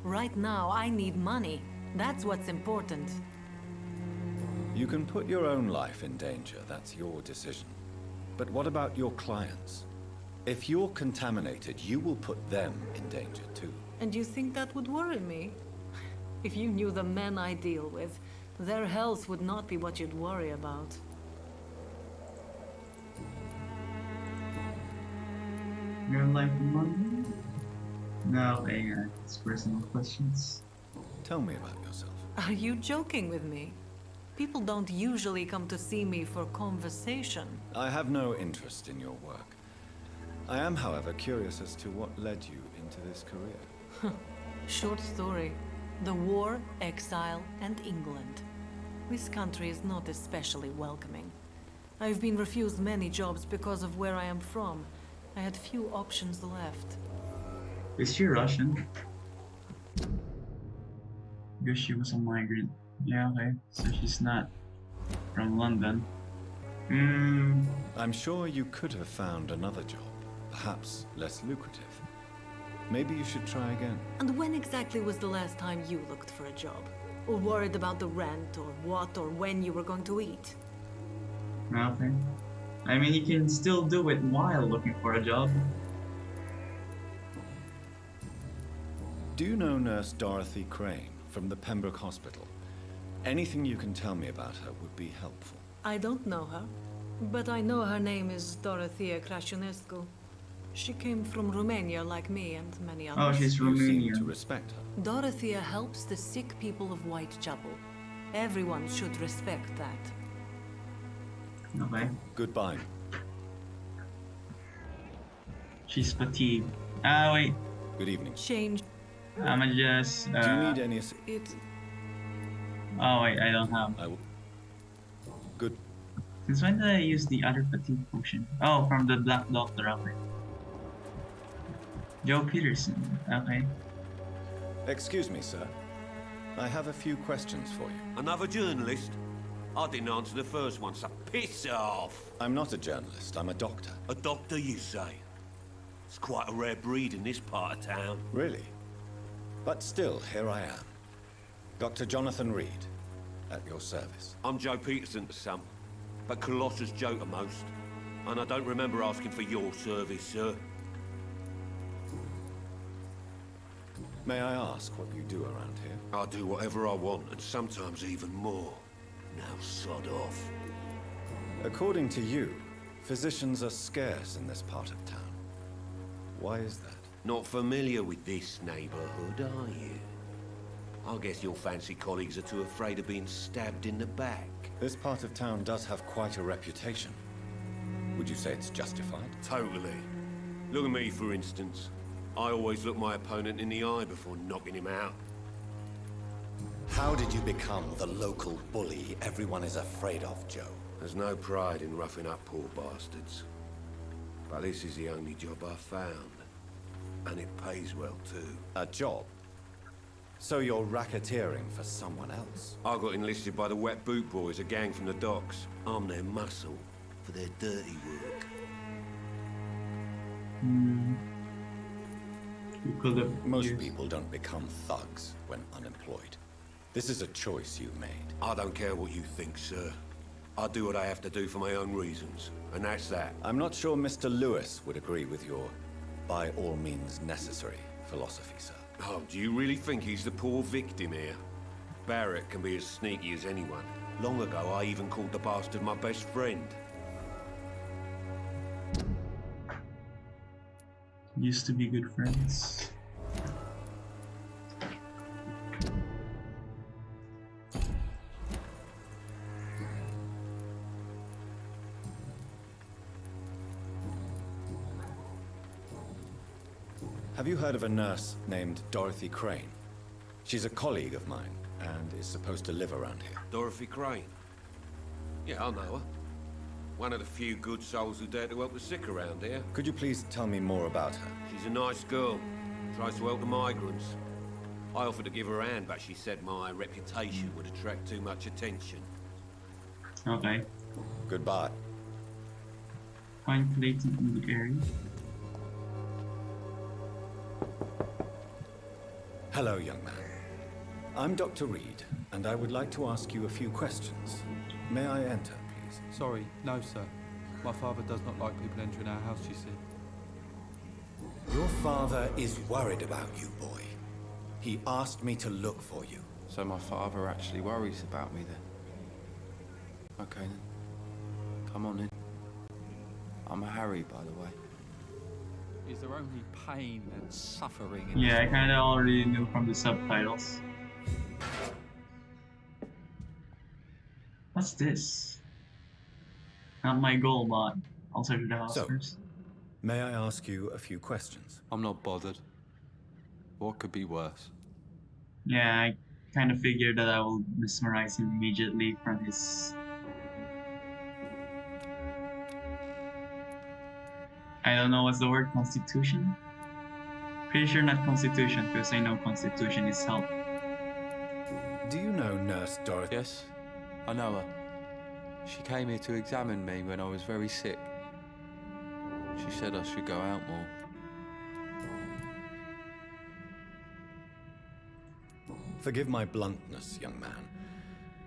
Right now, I need money. That's what's important. You can put your own life in danger, that's your decision. But what about your clients? If you're contaminated, you will put them in danger too. And you think that would worry me? If you knew the men I deal with, their health would not be what you'd worry about. You're like money? No, okay, it's personal questions. Tell me about yourself. Are you joking with me? People don't usually come to see me for conversation. I have no interest in your work. I am, however, curious as to what led you into this career. Short story. The war, exile, and England. This country is not especially welcoming. I've been refused many jobs because of where I am from. I had few options left. Is she Russian? Because she was a migrant. Yeah, okay. So she's not from London. I'm sure you could have found another job, perhaps less lucrative. Maybe you should try again. And when exactly was the last time you looked for a job? Or worried about the rent, or what or when you were going to eat? Nothing. I mean, you can still do it while looking for a job. Do you know Nurse Dorothy Crane from the Pembroke Hospital? Anything you can tell me about her would be helpful. I don't know her, but I know her name is Dorothea Crăciunescu. She came from Romania like me and many others. Oh, she's You seem Romanian. to respect her. Dorothea helps the sick people of Whitechapel. Everyone should respect that. Okay. Goodbye. She's fatigued. Ah, wait. Good evening. Change. I'ma just. Do you need any it? Oh wait, I don't have. I will. Good. Since when did I use the other fatigue potion? Oh, from the Black Doctor. Okay. Joe Peterson. Okay. Excuse me, sir. I have a few questions for you. Another journalist? I didn't answer the first one, so piss off! I'm not a journalist, I'm a doctor. A doctor, you say? It's quite a rare breed in this part of town. Really? But still, here I am. Dr. Jonathan Reed, at your service. I'm Joe Peterson to some, but Colossus Joe to most. And I don't remember asking for your service, sir. May I ask what you do around here? I do whatever I want, and sometimes even more. Now sod off. According to you, physicians are scarce in this part of town. Why is that? Not familiar with this neighborhood, are you? I guess your fancy colleagues are too afraid of being stabbed in the back. This part of town does have quite a reputation. Would you say it's justified? Totally. Look at me, for instance. I always look my opponent in the eye before knocking him out. How did you become the local bully everyone is afraid of, Joe? There's no pride in roughing up poor bastards. But this is the only job I've found. And it pays well, too. A job? So you're racketeering for someone else? I got enlisted by the Wet Boot Boys, a gang from the docks. I'm their muscle for their dirty work. Most people don't become thugs when unemployed. This is a choice you made. I don't care what you think, sir. I do what I have to do for my own reasons, and that's that. I'm not sure Mr. Lewis would agree with your by all means necessary philosophy, sir. Oh, do you really think he's the poor victim here? Barrett can be as sneaky as anyone. Long ago, I even called the bastard my best friend. Used to be good friends. Have you heard of a nurse named Dorothy Crane? She's a colleague of mine, and is supposed to live around here. Dorothy Crane? Yeah, I know her. One of the few good souls who dare to help the sick around here. Could you please tell me more about her? She's a nice girl. Tries to help the migrants. I offered to give her a hand, but she said my reputation would attract too much attention. Okay. Goodbye. Find Clayton in the area. Hello, young man. I'm Dr. Reed, and I would like to ask you a few questions. May I enter, please? Sorry, no, sir. My father does not like people entering our house, you see. Your father is worried about you, boy. He asked me to look for you. So my father actually worries about me then? Okay then. Come on in. I'm Harry, by the way. Is there only pain and suffering in Yeah, I kinda already knew from the subtitles. What's this? Not my goal, but I'll search the house first. May I ask you a few questions? I'm not bothered. What could be worse? Yeah, I kind of figured that I will mesmerize him immediately from his... I don't know what's the word, constitution? Pretty sure not constitution, because I know constitution is health. Do you know Nurse Dorothy? Yes, I know her. She came here to examine me when I was very sick. She said I should go out more. Forgive my bluntness, young man,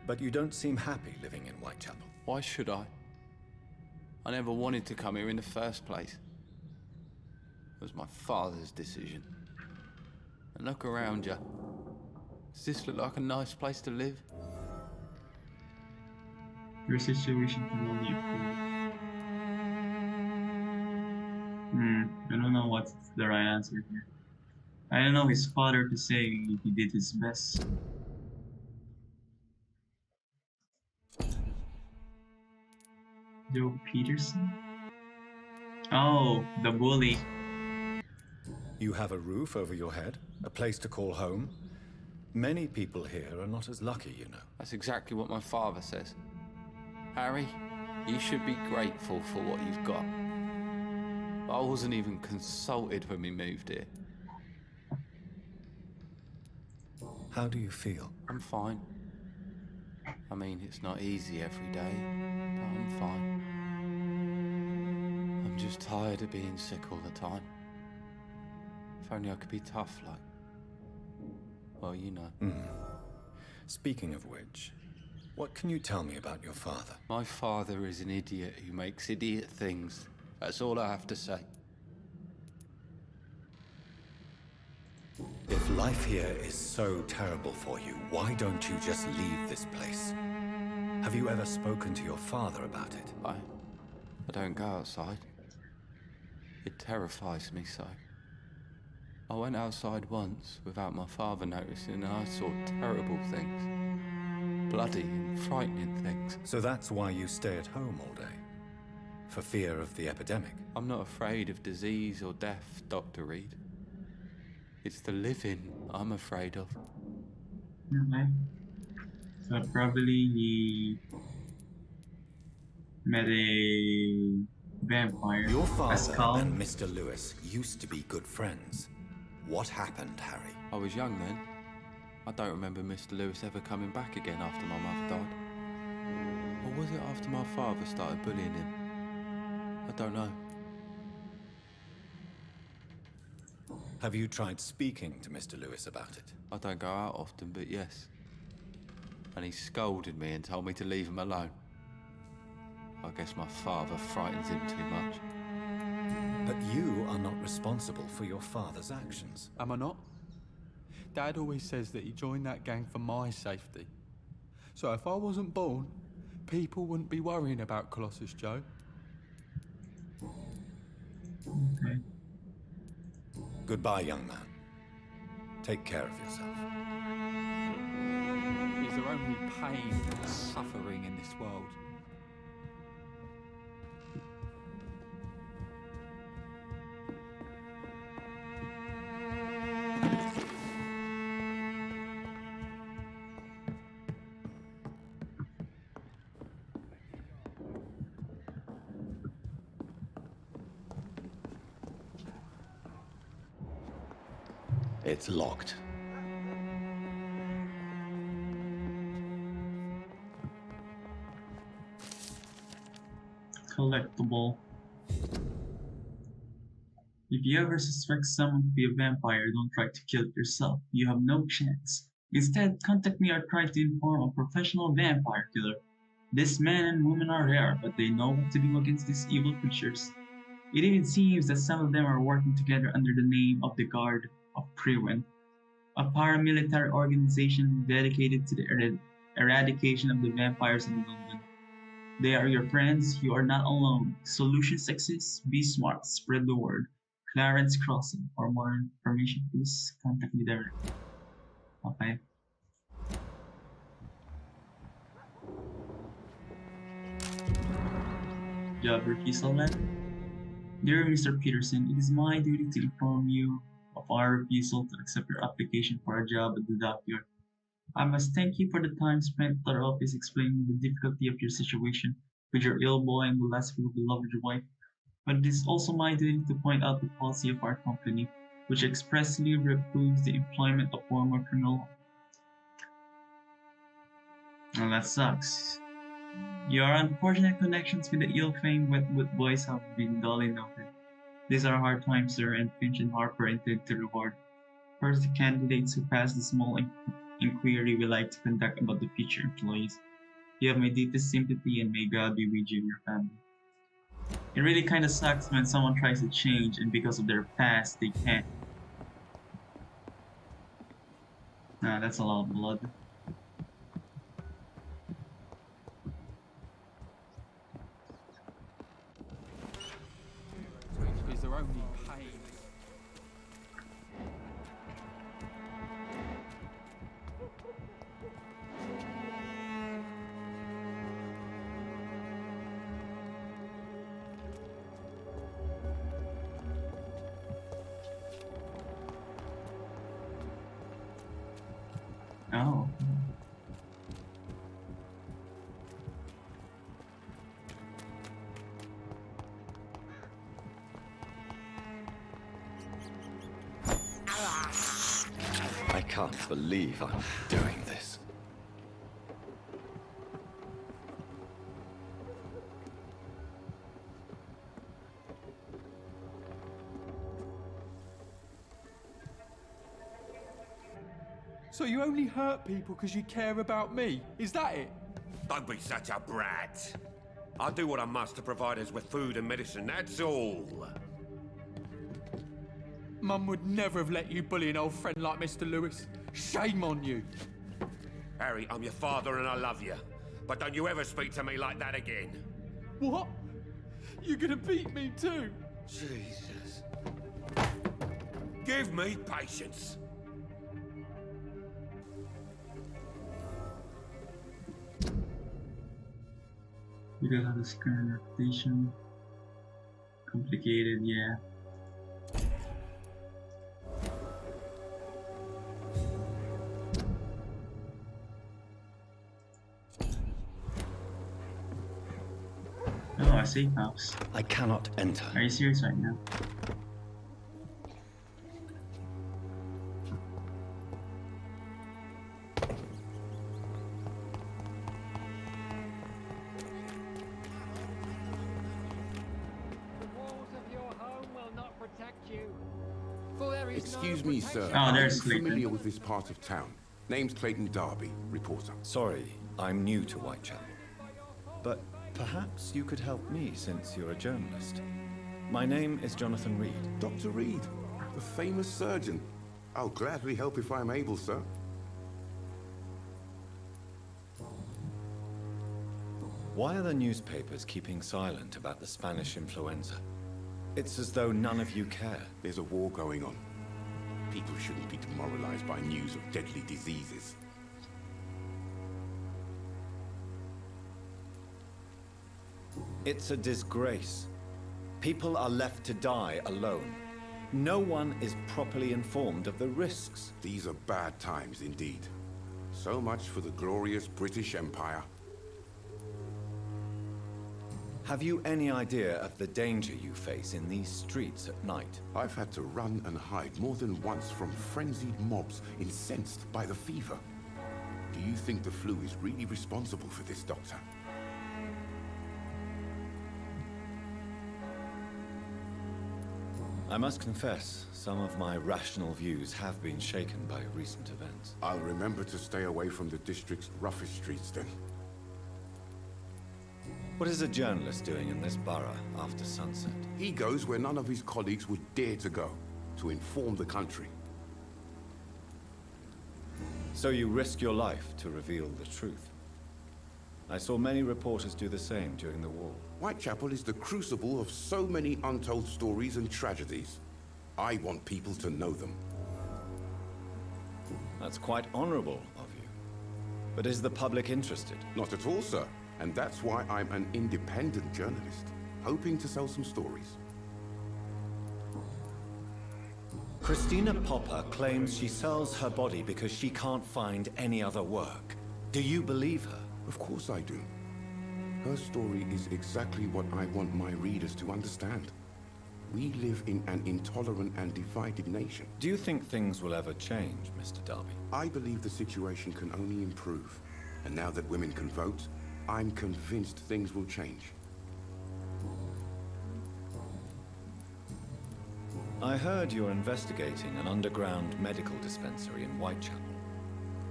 but you don't seem happy living in Whitechapel. Why should I? I never wanted to come here in the first place. It was my father's decision. And look around you. Does this look like a nice place to live? Your situation can only improve. I don't know what's the right answer here. I don't know his father to say he did his best. Joe Peterson? Oh, the bully. You have a roof over your head, a place to call home. Many people here are not as lucky, you know. That's exactly what my father says. Harry, you should be grateful for what you've got. I wasn't even consulted when we moved here. How do you feel? I'm fine. I mean, it's not easy every day, but I'm fine. I'm just tired of being sick all the time. If only I could be tough like... Well, you know. Speaking of which, what can you tell me about your father? My father is an idiot who makes idiot things. That's all I have to say. If life here is so terrible for you, why don't you just leave this place? Have you ever spoken to your father about it? I don't go outside. It terrifies me so. I went outside once without my father noticing and I saw terrible things. Bloody and frightening things. So that's why you stay at home all day? For fear of the epidemic? I'm not afraid of disease or death, Dr. Reed. It's the living I'm afraid of. Okay. So probably he met a vampire. Your father Pascal. and Mr. Lewis used to be good friends. What happened, Harry? I was young then. I don't remember Mr. Lewis ever coming back again after my mother died. Or was it after my father started bullying him? I don't know. Have you tried speaking to Mr. Lewis about it? I don't go out often, but yes. And he scolded me and told me to leave him alone. I guess my father frightens him too much. But you are not responsible for your father's actions. Am I not? Dad always says that he joined that gang for my safety. So if I wasn't born, people wouldn't be worrying about Colossus Joe. Okay. Goodbye, young man. Take care of yourself. Is there only pain and suffering in this world? It's locked. Collectible. If you ever suspect someone to be a vampire, don't try to kill it yourself. You have no chance. Instead, contact me or try to inform a professional vampire killer. This man and woman are rare, but they know what to do against these evil creatures. It even seems that some of them are working together under the name of the Guard of Priwen, a paramilitary organization dedicated to the eradication of the vampires in London. They are your friends. You are not alone. Solutions exist. Be smart. Spread the word. Clarence Crossing. For more information, please contact me directly. Okay. Job refusal letter. Dear Mr. Peterson, it is my duty to inform you of our refusal to accept your application for a job at the dockyard. I must thank you for the time spent at our office explaining the difficulty of your situation with your ill boy and the loss of your beloved wife. But it is also my duty to point out the policy of our company, which expressly reproves the employment of former criminal. Well, that sucks. Your unfortunate connections with the ill-famed Wetwood boys have been duly noted. These are hard times, sir, and Finch and Harper intend to reward. First, the candidates who pass the small inquiry we like to conduct about the future employees. You have my deepest sympathy, and may God be with you and your family. It really kind of sucks when someone tries to change, and because of their past, they can't. Nah, that's a lot of blood. Is there only pain? Oh. I can't believe I'm doing this. So you only hurt people because you care about me? Is that it? Don't be such a brat. I do what I must to provide us with food and medicine, that's all. Mum would never have let you bully an old friend like Mr. Lewis. Shame on you. Harry, I'm your father and I love you. But don't you ever speak to me like that again. What? You're gonna beat me too? Jesus. Give me patience. Because of this current reputation. Complicated, yeah. safe house. I cannot enter. Are you serious right now? Excuse me, sir. Oh, I'm there's Clayton. familiar with this part of town. Name's Clayton Darby, reporter. Sorry, I'm new to Whitechapel. But perhaps you could help me since you're a journalist. My name is Jonathan Reed. Dr. Reed, the famous surgeon. I'll gladly help if I'm able, sir. Why are the newspapers keeping silent about the Spanish influenza? It's as though none of you care. There's a war going on. People shouldn't be demoralized by news of deadly diseases. It's a disgrace. People are left to die alone. No one is properly informed of the risks. These are bad times indeed. So much for the glorious British Empire. Have you any idea of the danger you face in these streets at night? I've had to run and hide more than once from frenzied mobs incensed by the fever. Do you think the flu is really responsible for this, Doctor? I must confess, some of my rational views have been shaken by recent events. I'll remember to stay away from the district's roughest streets then. What is a journalist doing in this borough after sunset? He goes where none of his colleagues would dare to go, to inform the country. So you risk your life to reveal the truth. I saw many reporters do the same during the war. Whitechapel is the crucible of so many untold stories and tragedies. I want people to know them. That's quite honorable of you. But is the public interested? Not at all, sir. And that's why I'm an independent journalist, hoping to sell some stories. Christina Popper claims she sells her body because she can't find any other work. Do you believe her? Of course I do. Her story is exactly what I want my readers to understand. We live in an intolerant and divided nation. Do you think things will ever change, Mr. Darby? I believe the situation can only improve. And now that women can vote, I'm convinced things will change. I heard you're investigating an underground medical dispensary in Whitechapel.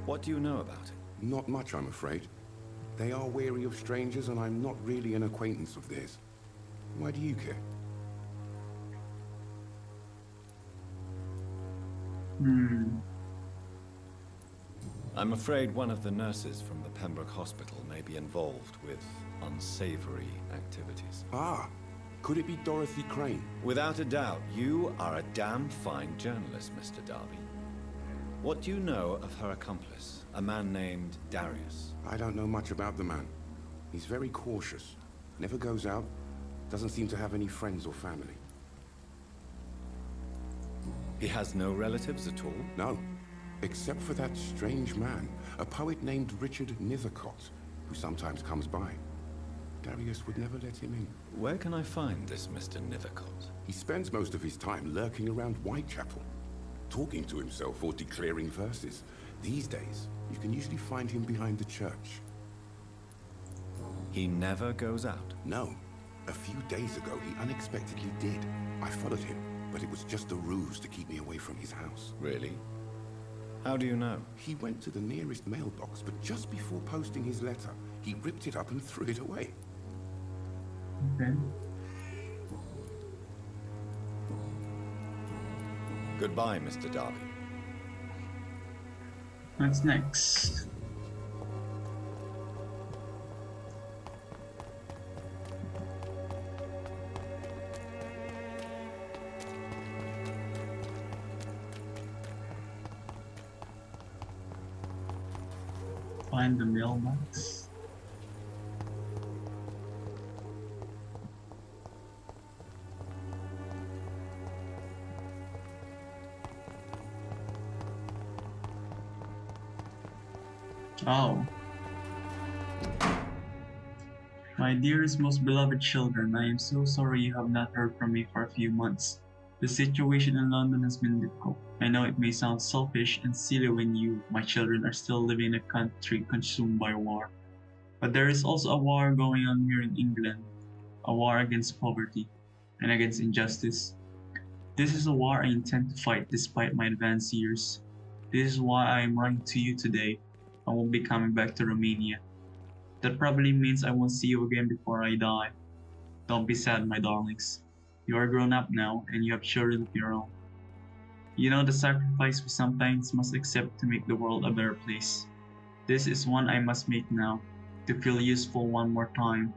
What do you know about it? Not much, I'm afraid. They are wary of strangers, and I'm not really an acquaintance of theirs. Why do you care? I'm afraid one of the nurses from the Pembroke Hospital may be involved with unsavory activities. Ah, could it be Dorothy Crane? Without a doubt, you are a damn fine journalist, Mr. Darby. What do you know of her accomplice, a man named Darius? I don't know much about the man. He's very cautious, never goes out, doesn't seem to have any friends or family. He has no relatives at all? No, except for that strange man, a poet named Richard Nethercott, who sometimes comes by. Darius would never let him in. Where can I find this Mr. Nethercott? He spends most of his time lurking around Whitechapel, talking to himself or declaring verses. These days, you can usually find him behind the church. He never goes out? No. A few days ago, he unexpectedly did. I followed him, but it was just a ruse to keep me away from his house. Really? How do you know? He went to the nearest mailbox, but just before posting his letter, he ripped it up and threw it away. Okay. Goodbye, Mr. Darby. What's next? Find the mailbox. Oh. My dearest, most beloved children, I am so sorry you have not heard from me for a few months. The situation in London has been difficult. I know it may sound selfish and silly when you, my children, are still living in a country consumed by war. But there is also a war going on here in England, a war against poverty and against injustice. This is a war I intend to fight despite my advanced years. This is why I am writing to you today. I won't be coming back to Romania. That probably means I won't see you again before I die. Don't be sad, my darlings. You are grown up now, and you have children of your own. You know the sacrifice we sometimes must accept to make the world a better place. This is one I must make now, to feel useful one more time.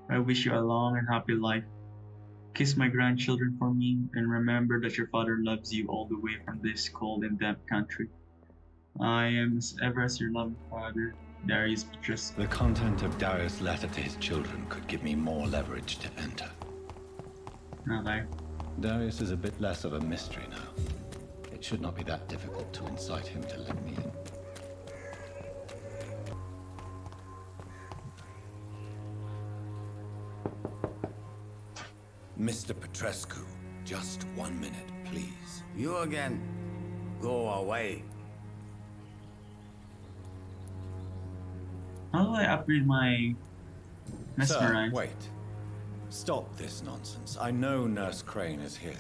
I wish you a long and happy life. Kiss my grandchildren for me, and remember that your father loves you all the way from this cold and damp country. I am as ever as your loving father, Darius Petrescu. The content of Darius' letter to his children could give me more leverage to enter. Okay. Darius is a bit less of a mystery now. It should not be that difficult to incite him to let me in. Mr. Petrescu, just 1 minute, please. You again. Go away. How do I upgrade my mesmerize? Sir, wait. Stop this nonsense. I know Nurse Crane is here.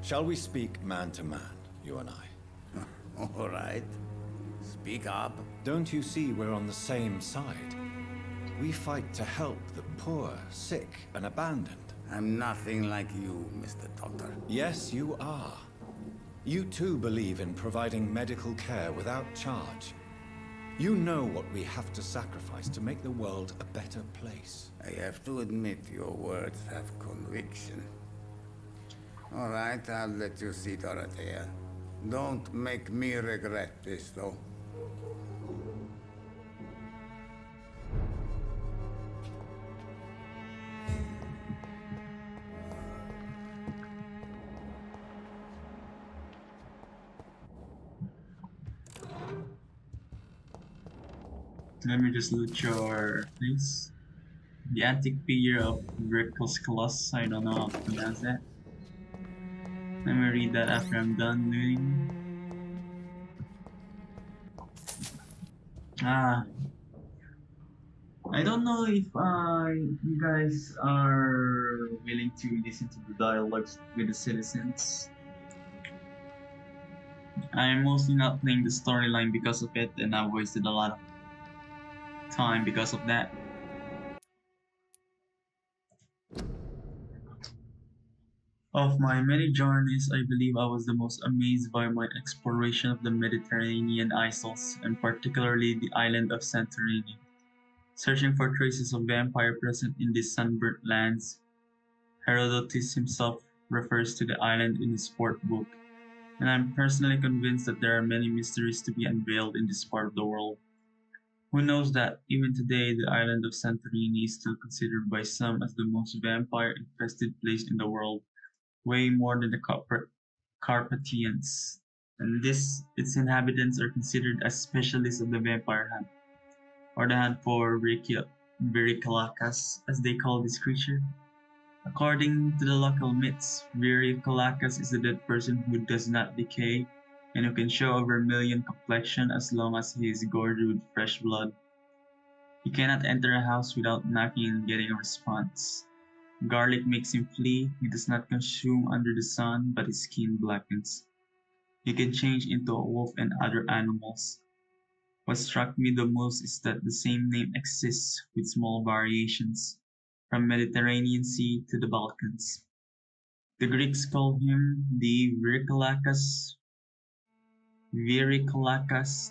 Shall we speak man to man, you and I? All right. Speak up. Don't you see we're on the same side? We fight to help the poor, sick, and abandoned. I'm nothing like you, Mr. Doctor. Yes, you are. You too believe in providing medical care without charge. You know what we have to sacrifice to make the world a better place. I have to admit your words have conviction. All right, I'll let you see Dorothea. Don't make me regret this, though. Let me just loot your place. The antique figure of Virgil's Colossus. I don't know how to pronounce that. Let me read that after I'm done looting. I don't know if you guys are willing to listen to the dialogues with the citizens. I'm mostly not playing the storyline because of it, and I've wasted a lot of time because of that. Of my many journeys, I believe I was the most amazed by my exploration of the Mediterranean isles, and particularly the island of Santorini. Searching for traces of vampire present in these sunburnt lands, Herodotus himself refers to the island in his fourth book, and I'm personally convinced that there are many mysteries to be unveiled in this part of the world. Who knows that, even today, the island of Santorini is still considered by some as the most vampire-infested place in the world, way more than the Carpathians, and its inhabitants are considered as specialists of the vampire hunt, or the hunt for Viricalacas, as they call this creature. According to the local myths, Viricalacas is a dead person who does not decay, and who can show a vermilion complexion as long as he is gorged with fresh blood. He cannot enter a house without knocking and getting a response. Garlic makes him flee. He does not consume under the sun, but his skin blackens. He can change into a wolf and other animals. What struck me the most is that the same name exists with small variations, from Mediterranean Sea to the Balkans. The Greeks called him the Viricalacas,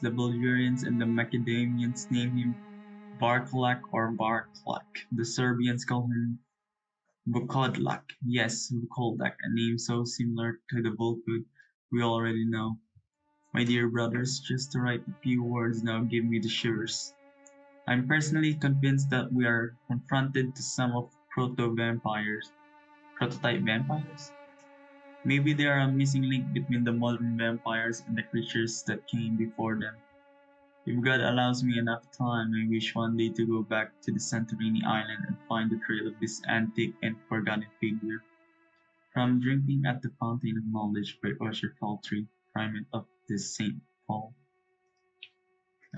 the Bulgarians and the Macedonians name him Barklak or Barklak. The Serbians call him Vukodlak. Yes, Vukodlak, a name so similar to the Volkud we already know. My dear brothers, just to write a few words now give me the shivers. I'm personally convinced that we are confronted to some of prototype vampires? Maybe they are a missing link between the modern vampires and the creatures that came before them. If God allows me enough time, I wish one day to go back to the Santorini island and find the trail of this antique and forgotten figure. From drinking at the Fountain of Knowledge by Usher Faltry, Primate of the St. Paul.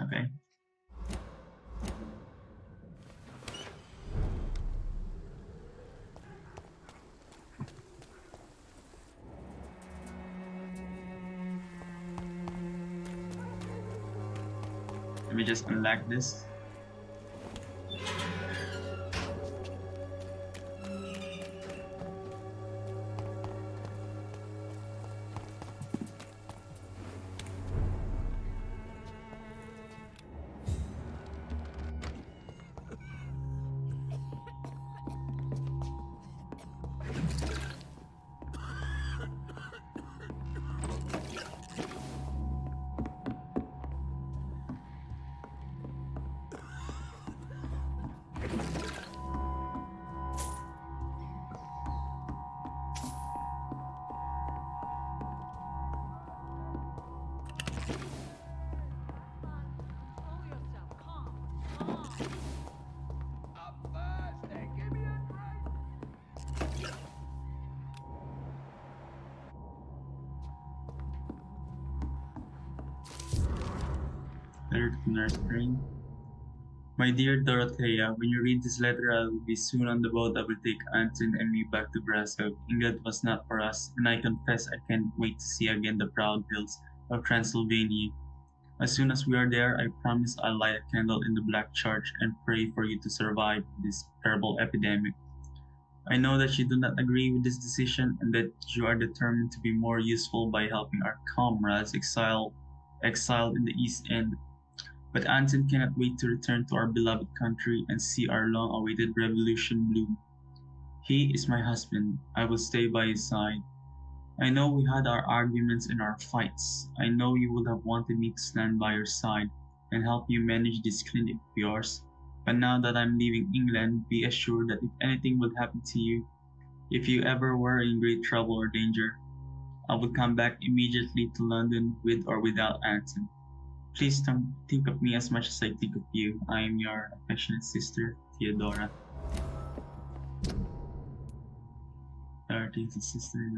Okay. Let me just unlock this. Letter to Nurse Crane. My dear Dorothea, when you read this letter, I will be soon on the boat that will take Anton and me back to Brasov. England was not for us, and I confess I can't wait to see again the proud hills of Transylvania. As soon as we are there, I promise I'll light a candle in the Black Church and pray for you to survive this terrible epidemic. I know that you do not agree with this decision and that you are determined to be more useful by helping our comrades exiled in the East End. But Anton cannot wait to return to our beloved country and see our long-awaited revolution bloom. He is my husband. I will stay by his side. I know we had our arguments and our fights. I know you would have wanted me to stand by your side and help you manage this clinic of yours. But now that I'm leaving England, be assured that if anything would happen to you, if you ever were in great trouble or danger, I would come back immediately to London with or without Anton. Please don't think of me as much as I think of you. I am your affectionate sister, Theodora. Dorothy's sister.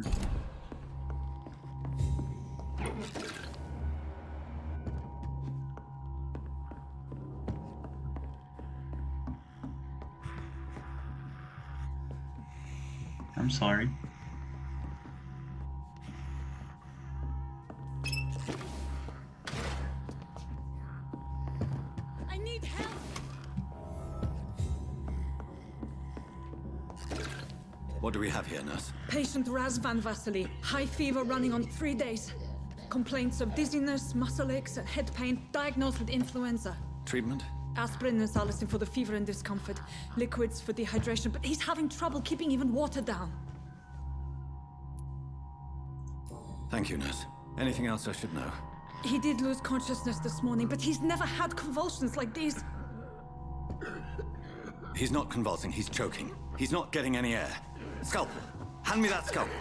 I'm sorry. I need help! What do we have here, nurse? Patient Razvan Vasily. High fever running on 3 days. Complaints of dizziness, muscle aches, and head pain. Diagnosed with influenza. Treatment? Aspirin and salicin for the fever and discomfort. Liquids for dehydration, but he's having trouble keeping even water down. Thank you, nurse. Anything else I should know? He did lose consciousness this morning, but he's never had convulsions like these. He's not convulsing, he's choking. He's not getting any air. Scalpel! Hand me that scalpel!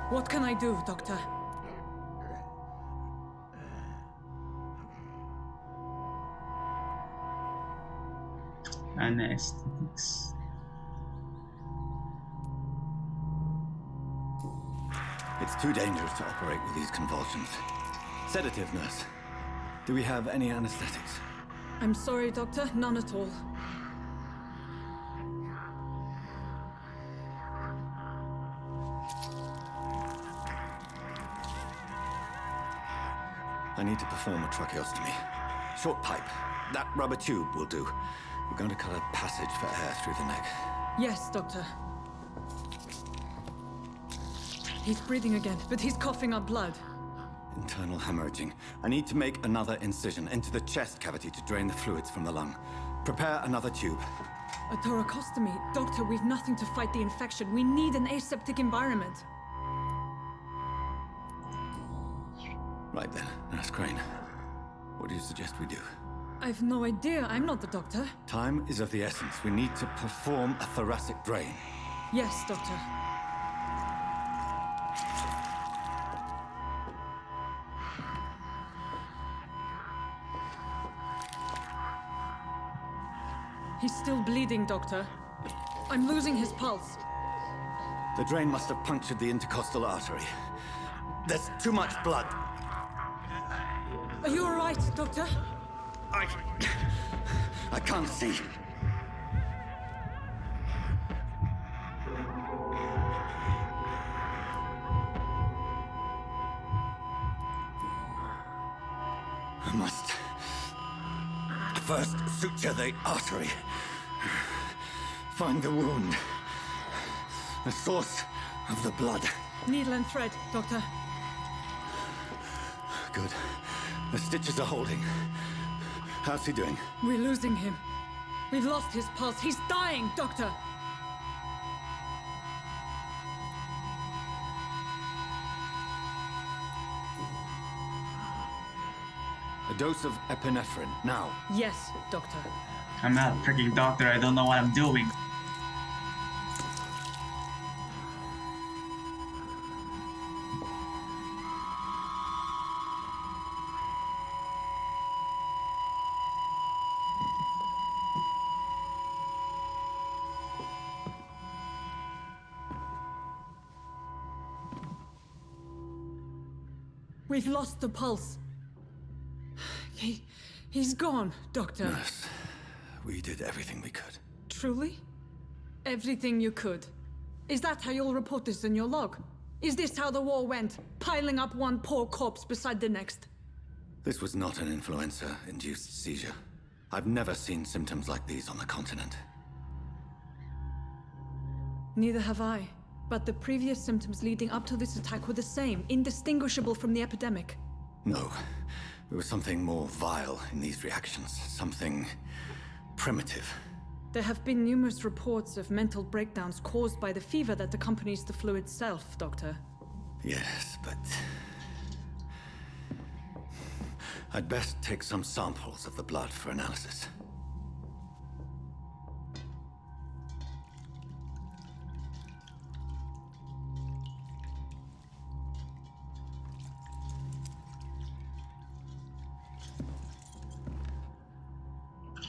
What can I do, Doctor? Anesthetics. It's too dangerous to operate with these convulsions. Sedative, nurse. Do we have any anesthetics? I'm sorry, Doctor. None at all. I need to perform a tracheostomy. Short pipe. That rubber tube will do. We're going to cut a passage for air through the neck. Yes, Doctor. He's breathing again, but he's coughing up blood. Internal hemorrhaging. I need to make another incision into the chest cavity to drain the fluids from the lung. Prepare another tube. A thoracostomy. Doctor, we've nothing to fight the infection. We need an aseptic environment. Right then, Nurse Crane. What do you suggest we do? I've no idea. I'm not the doctor. Time is of the essence. We need to perform a thoracic drain. Yes, Doctor. He's still bleeding, Doctor. I'm losing his pulse. The drain must have punctured the intercostal artery. There's too much blood. Are you all right, Doctor? I can't see. I must first suture the artery. Find the wound. The source of the blood. Needle and thread, Doctor. Good. The stitches are holding. How's he doing? We're losing him. We've lost his pulse. He's dying, Doctor! A dose of epinephrine, now. Yes, Doctor. I'm not a freaking doctor. I don't know what I'm doing. We've lost the pulse. He's gone, Doctor. Nurse, we did everything we could. Truly? Everything you could. Is that how you'll report this in your log? Is this how the war went? Piling up one poor corpse beside the next? This was not an influenza-induced seizure. I've never seen symptoms like these on the continent. Neither have I. But the previous symptoms leading up to this attack were the same, indistinguishable from the epidemic. No. There was something more vile in these reactions. Something primitive. There have been numerous reports of mental breakdowns caused by the fever that accompanies the flu itself, Doctor. Yes, but... I'd best take some samples of the blood for analysis.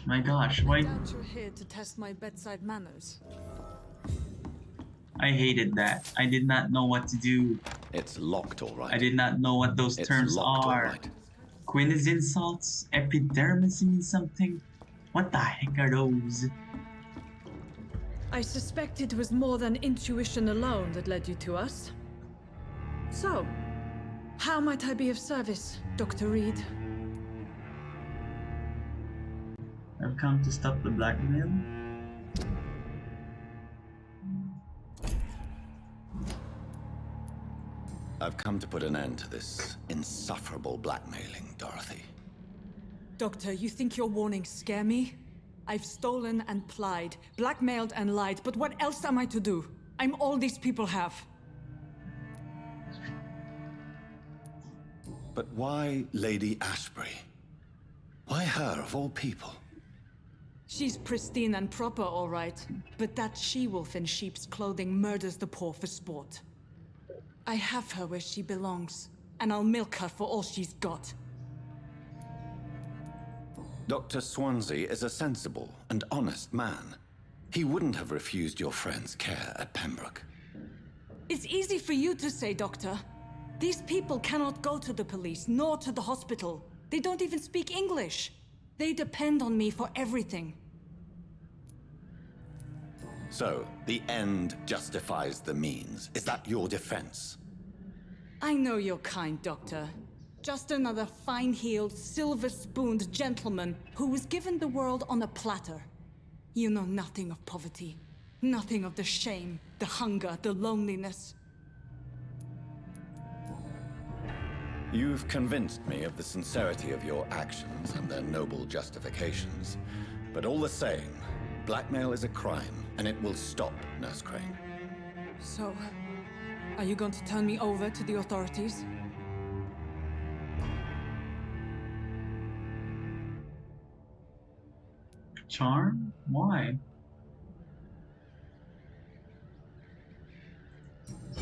My gosh, why? I doubt you're here to test my bedside manners. I hated that. I did not know what to do. It's locked, all right. I did not know what those terms locked, are. all right. Quinazine salts? Epidermis means something? What the heck are those? I suspect it was more than intuition alone that led you to us. So, how might I be of service, Dr. Reed? I've come to stop the blackmail. I've come to put an end to this insufferable blackmailing, Dorothy. Doctor, you think your warnings scare me? I've stolen and plied, blackmailed and lied, but what else am I to do? I'm all these people have. But why Lady Ashbury? Why her, of all people? She's pristine and proper, all right. But that she-wolf in sheep's clothing murders the poor for sport. I have her where she belongs, and I'll milk her for all she's got. Dr. Swansea is a sensible and honest man. He wouldn't have refused your friend's care at Pembroke. It's easy for you to say, Doctor. These people cannot go to the police, nor to the hospital. They don't even speak English. They depend on me for everything. So, the end justifies the means. Is that your defense? I know you're kind, Doctor. Just another fine-heeled, silver-spooned gentleman who was given the world on a platter. You know nothing of poverty. Nothing of the shame, the hunger, the loneliness. You've convinced me of the sincerity of your actions and their noble justifications. But all the same, blackmail is a crime, and it will stop, Nurse Crane. So, are you going to turn me over to the authorities? Charm? Why?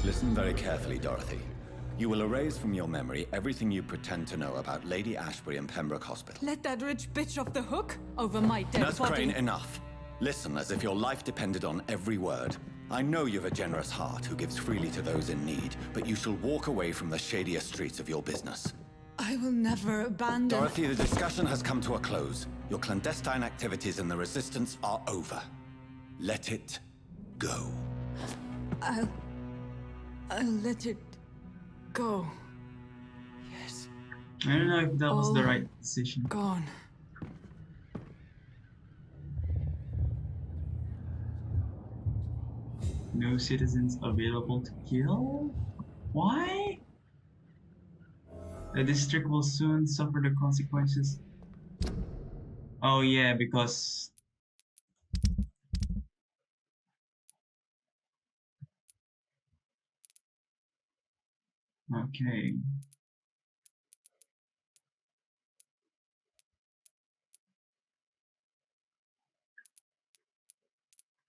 Listen very carefully, Dorothy. You will erase from your memory everything you pretend to know about Lady Ashbury and Pembroke Hospital. Let that rich bitch off the hook over my dead Nurse body. Crane, enough. Listen as if your life depended on every word. I know you've a generous heart who gives freely to those in need, but you shall walk away from the shadier streets of your business. I will never abandon... Dorothy, the discussion has come to a close. Your clandestine activities in the Resistance are over. Let it go. I'll let it go. Yes. I don't know if that was the right decision. Gone. No citizens available to kill? Why? The district will soon suffer the consequences. Oh yeah, because... Okay.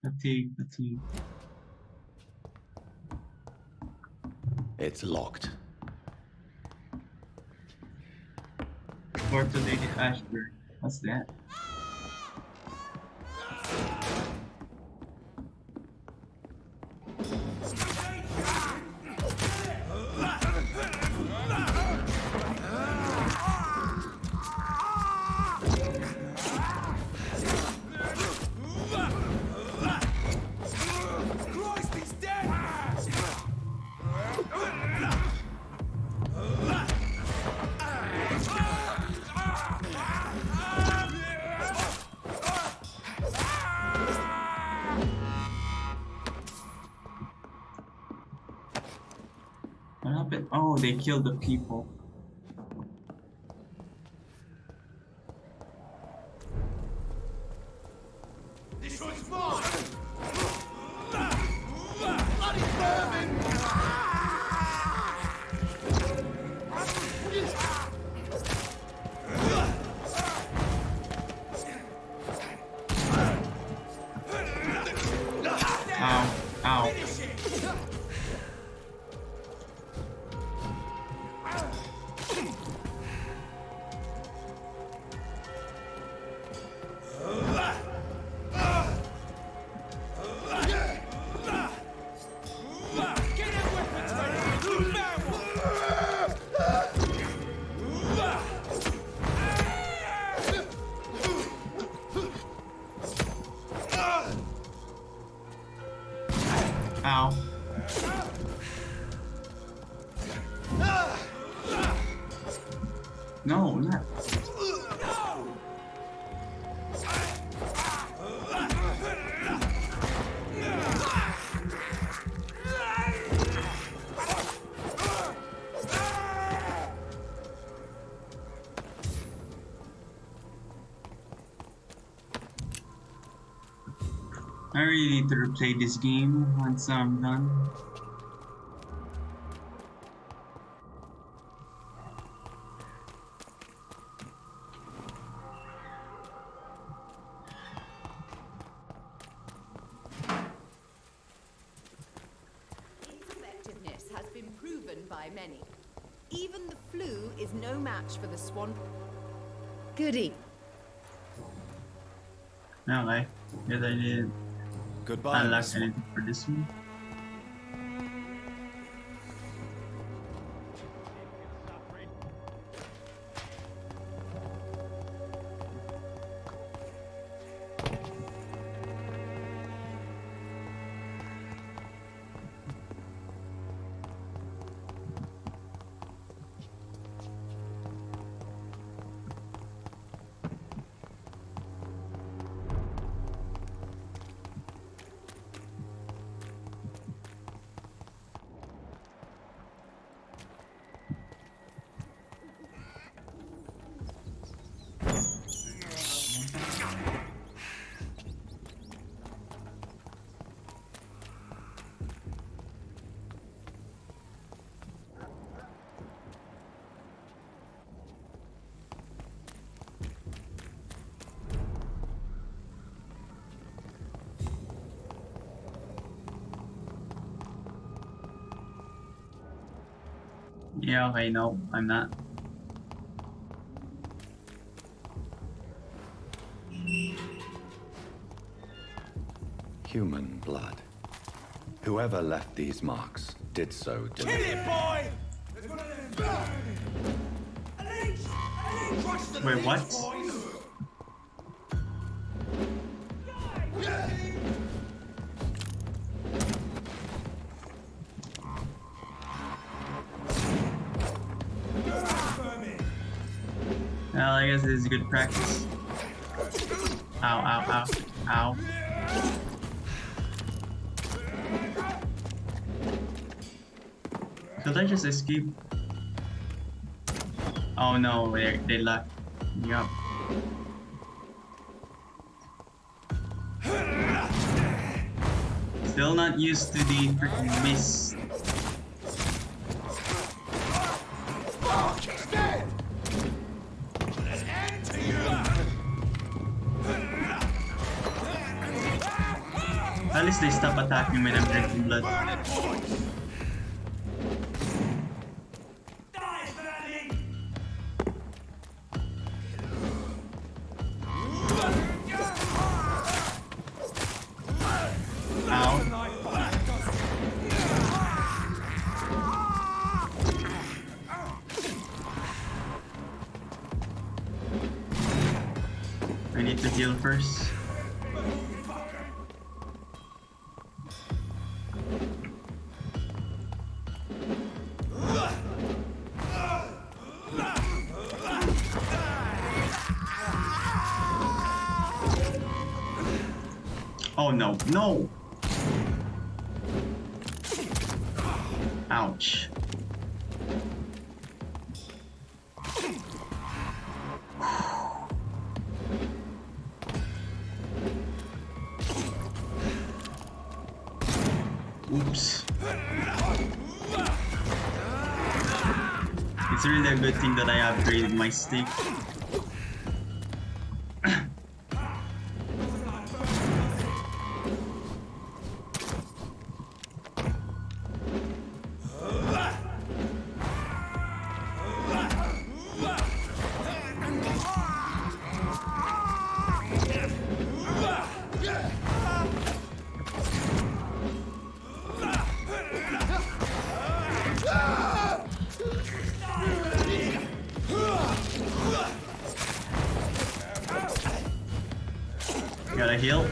Fatigue. It's locked. Or to Lady Ashburn. What's that? What happened? Oh, they killed the people. This one's mine! Bloody vermin! Ow, ow. Ow. No, not. I really need to replay this game once I'm done. Its effectiveness has been proven by many. Even the flu is no match for the swan. Goody. No, I guess I didn't Goodbye. unlock anything for this one. Yeah, okay, no, I'm not. Human blood. Whoever left these marks did so deliberately. boy! Wait, what? Well, I guess this is good practice. Ow, ow, ow, ow. Did I just escape? Oh no, they left me up. Still not used to the freaking mist. At least they stop attacking when I'm drinking blood. I need to heal first. Oh no, no! Ouch. Oops. It's really a good thing that I upgraded my stick. Gotta heal.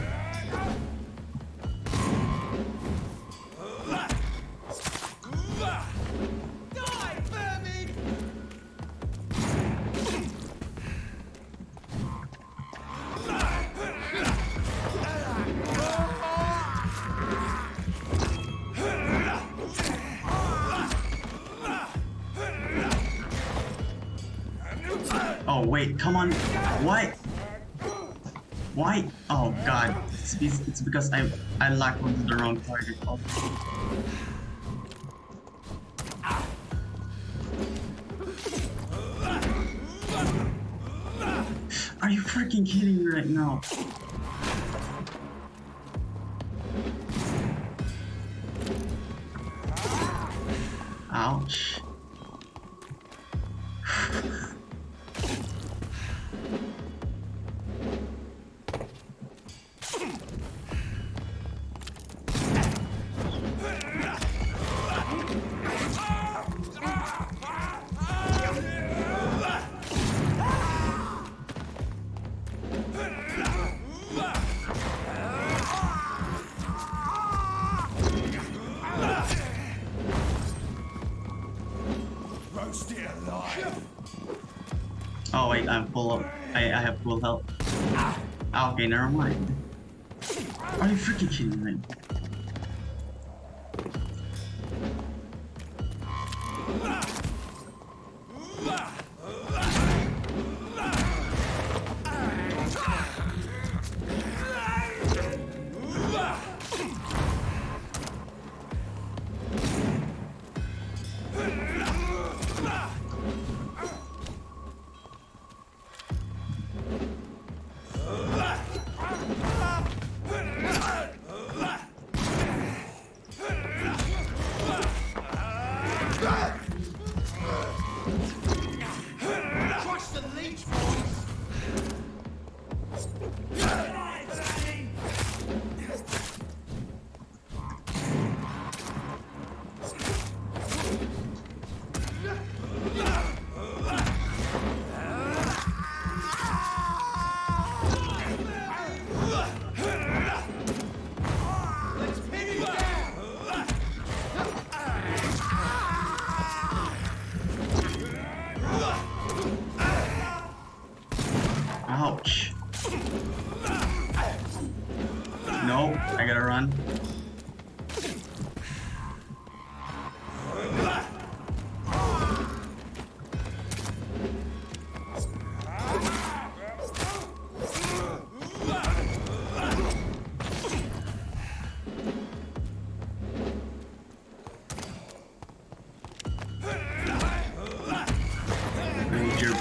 Oh wait, come on. What? Why? Oh god. It's because I locked onto the wrong target. Oh. Are you freaking kidding me right now? Ouch. Oh wait, I'm full of. I have full health. Okay, never mind. Are you freaking kidding me?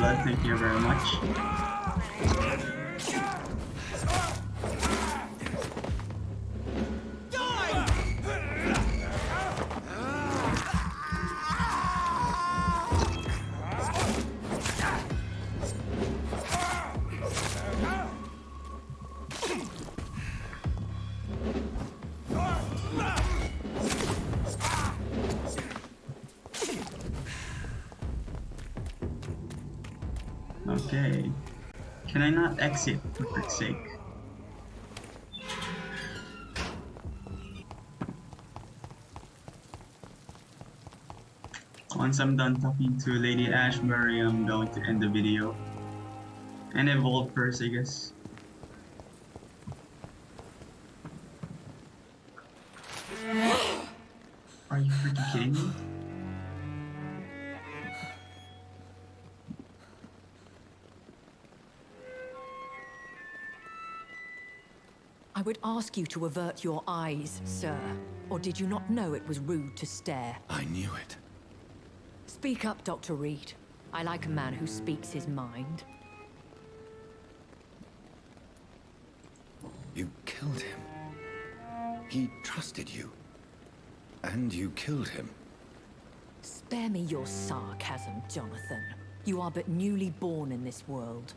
blood, thank you very much. Okay. Can I not exit, for frick's sake? Once I'm done talking to Lady Ashbury, I'm going to end the video. And evolve first, I guess. Are you freaking kidding me? I would ask you to avert your eyes, sir. Or did you not know it was rude to stare? I knew it. Speak up, Dr. Reed. I like a man who speaks his mind. You killed him. He trusted you. And you killed him. Spare me your sarcasm, Jonathan. You are but newly born in this world.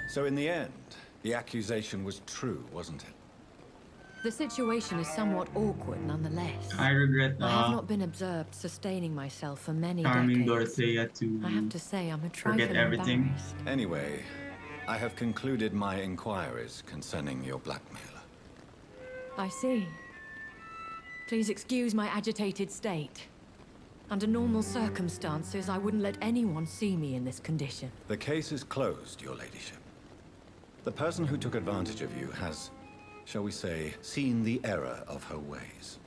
So in the end, the accusation was true, wasn't it? The situation is somewhat awkward nonetheless. I regret I have not been observed sustaining myself for many charming decades. Dorothea to I have to say I'm a trifle forget everything. embarrassed. Anyway, I have concluded my inquiries concerning your blackmailer. I see. Please excuse my agitated state. Under normal circumstances, I wouldn't let anyone see me in this condition. The case is closed, your ladyship. The person who took advantage of you has, shall we say, seen the error of her ways.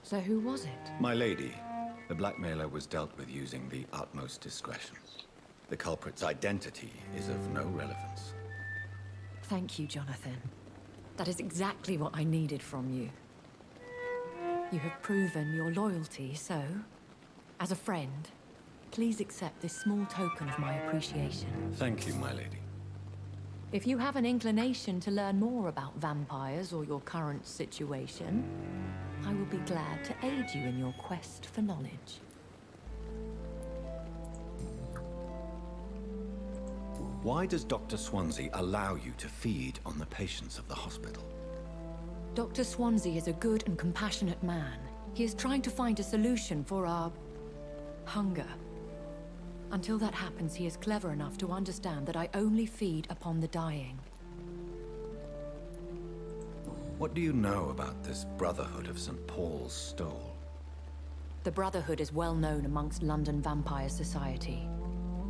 So who was it? My lady, the blackmailer was dealt with using the utmost discretion. The culprit's identity is of no relevance. Thank you, Jonathan. That is exactly what I needed from you. You have proven your loyalty, so, as a friend, please accept this small token of my appreciation. Thank you, my lady. If you have an inclination to learn more about vampires or your current situation, I will be glad to aid you in your quest for knowledge. Why does Dr. Swansea allow you to feed on the patients of the hospital? Dr. Swansea is a good and compassionate man. He is trying to find a solution for our hunger. Until that happens, he is clever enough to understand that I only feed upon the dying. What do you know about this Brotherhood of St. Paul's Stole? The Brotherhood is well known amongst London Vampire Society.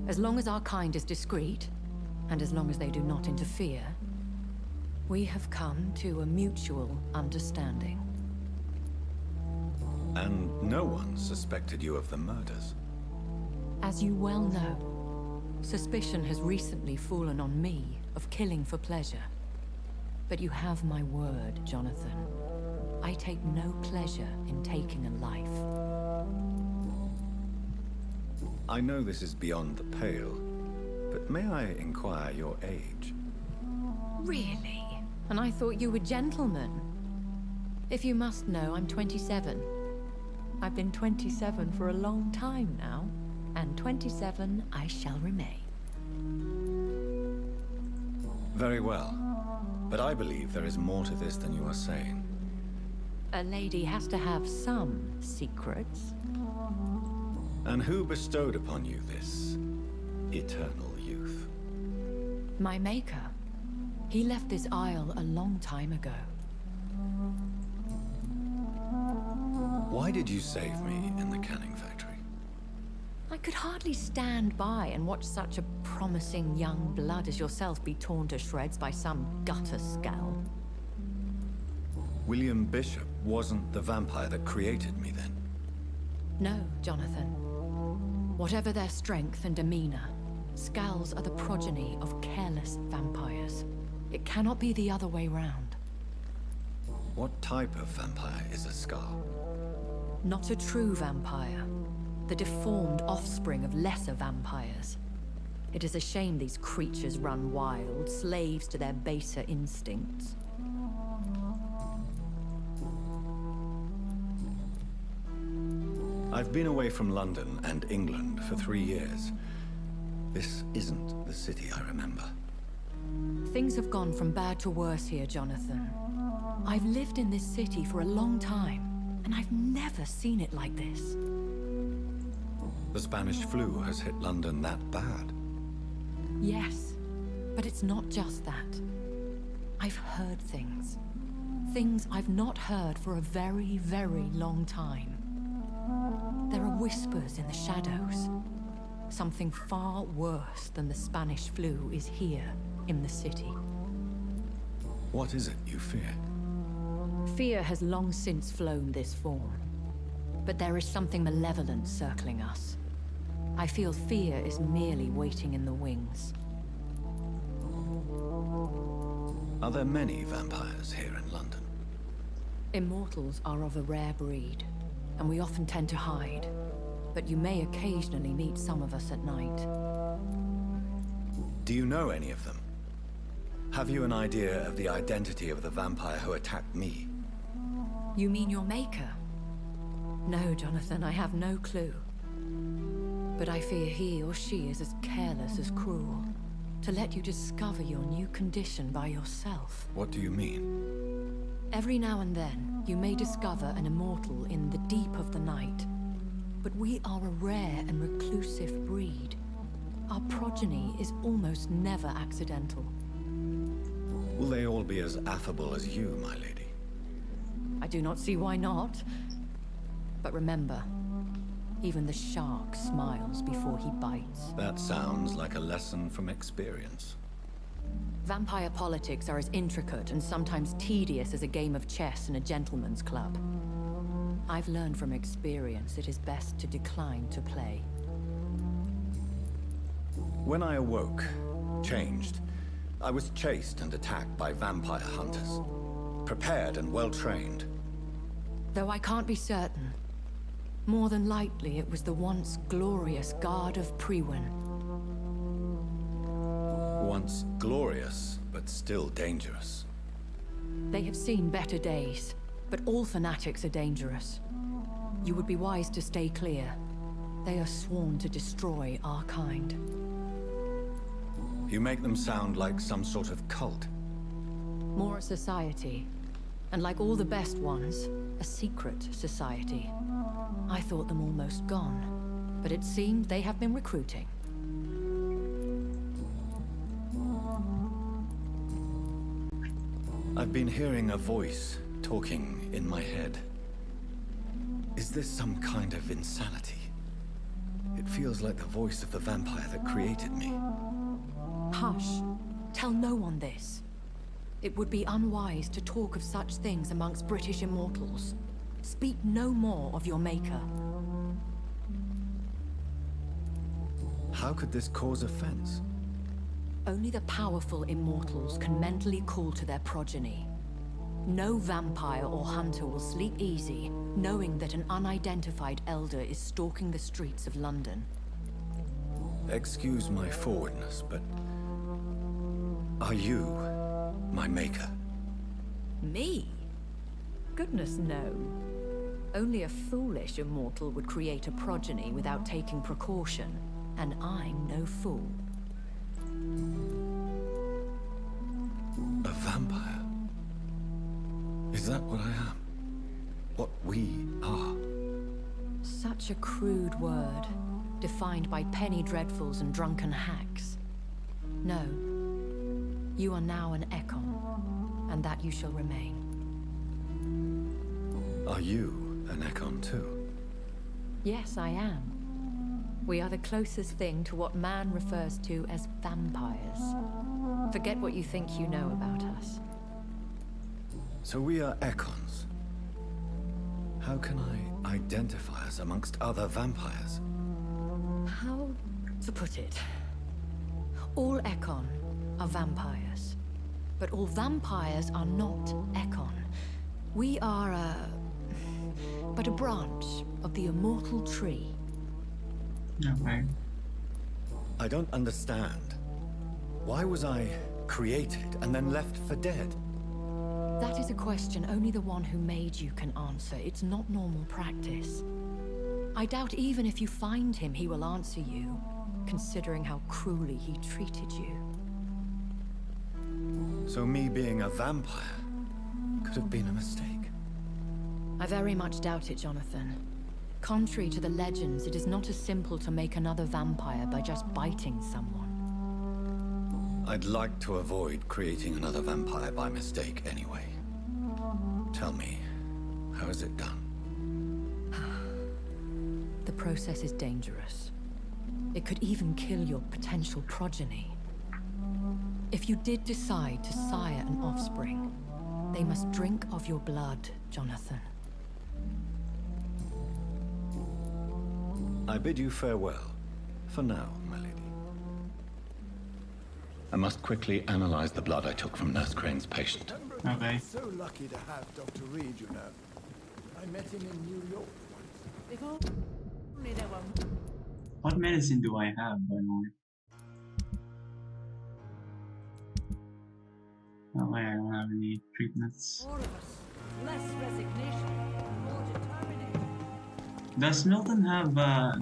As long as our kind is discreet, and as long as they do not interfere, we have come to a mutual understanding. And no one suspected you of the murders. As you well know, suspicion has recently fallen on me of killing for pleasure. But you have my word, Jonathan. I take no pleasure in taking a life. I know this is beyond the pale, but may I inquire your age? Really? And I thought you were gentlemen. If you must know, I'm 27. I've been 27 for a long time now, and 27 I shall remain. Very well, but I believe there is more to this than you are saying. A lady has to have some secrets. And who bestowed upon you this eternal youth? My maker. He left this isle a long time ago. Why did you save me in the canning factory? I could hardly stand by and watch such a promising young blood as yourself be torn to shreds by some gutter scowl. William Bishop wasn't the vampire that created me then? No, Jonathan. Whatever their strength and demeanor, Scowls are the progeny of careless vampires. It cannot be the other way round. What type of vampire is a Scowl? Not a true vampire. the deformed offspring of lesser vampires. It is a shame these creatures run wild, slaves to their baser instincts. I've been away from London and England for 3 years. This isn't the city I remember. Things have gone from bad to worse here, Jonathan. I've lived in this city for a long time, and I've never seen it like this. The Spanish flu has hit London that bad. Yes, but it's not just that. I've heard things. Things I've not heard for a very, very long time. There are whispers in the shadows. Something far worse than the Spanish flu is here in the city. What is it you fear? Fear has long since flown this form. But there is something malevolent circling us. I feel fear is merely waiting in the wings. Are there many vampires here in London? Immortals are of a rare breed, and we often tend to hide. But you may occasionally meet some of us at night. Do you know any of them? Have you an idea of the identity of the vampire who attacked me? You mean your maker? No, Jonathan, I have no clue. But I fear he or she is as careless as cruel. To let you discover your new condition by yourself. What do you mean? Every now and then, you may discover an immortal in the deep of the night. But we are a rare and reclusive breed. Our progeny is almost never accidental. Will they all be as affable as you, my lady? I do not see why not. But remember, even the shark smiles before he bites. That sounds like a lesson from experience. Vampire politics are as intricate and sometimes tedious as a game of chess in a gentleman's club. I've learned from experience it is best to decline to play. When I awoke, changed, I was chased and attacked by vampire hunters. Prepared and well-trained. Though I can't be certain, more than likely it was the once glorious Guard of Priwen. Once glorious, but still dangerous. They have seen better days, but all fanatics are dangerous. You would be wise to stay clear. They are sworn to destroy our kind. You make them sound like some sort of cult. More a society. And like all the best ones, a secret society. I thought them almost gone, but it seemed they have been recruiting. I've been hearing a voice talking in my head. Is this some kind of insanity? It feels like the voice of the vampire that created me. Hush. Tell no one this. It would be unwise to talk of such things amongst British immortals. Speak no more of your maker. How could this cause offense? Only the powerful immortals can mentally call to their progeny. No vampire or hunter will sleep easy, knowing that an unidentified elder is stalking the streets of London. Excuse my forwardness, but... are you my maker? Me? Goodness, no. Only a foolish immortal would create a progeny without taking precaution, and I'm no fool. A vampire? Is that what I am? What we are? Such a crude word, defined by penny dreadfuls and drunken hacks. No. You are now an Ekon, and that you shall remain. Are you an Ekon too? Yes, I am. We are the closest thing to what man refers to as vampires. Forget what you think you know about us. So we are Ekons. How can I identify us amongst other vampires? How to put it? All Ekon are vampires. But all vampires are not Ekon. We are but a branch of the immortal tree. Okay. I don't understand. Why was I created and then left for dead? That is a question only the one who made you can answer. It's not normal practice. I doubt even if you find him, he will answer you, considering how cruelly he treated you. So me being a vampire could have been a mistake. I very much doubt it, Jonathan. Contrary to the legends, it is not as simple to make another vampire by just biting someone. I'd like to avoid creating another vampire by mistake anyway. Tell me, how is it done? The process is dangerous. It could even kill your potential progeny. If you did decide to sire an offspring, they must drink of your blood, Jonathan. I bid you farewell, for now, my lady. I must quickly analyze the blood I took from Nurse Crane's patient. Okay. So lucky to have Dr. Reed, you know. I met him in New York once. What medicine do I have, by the way? Oh, I don't have any treatments. More of us, less resignation, more determination. Does Milton have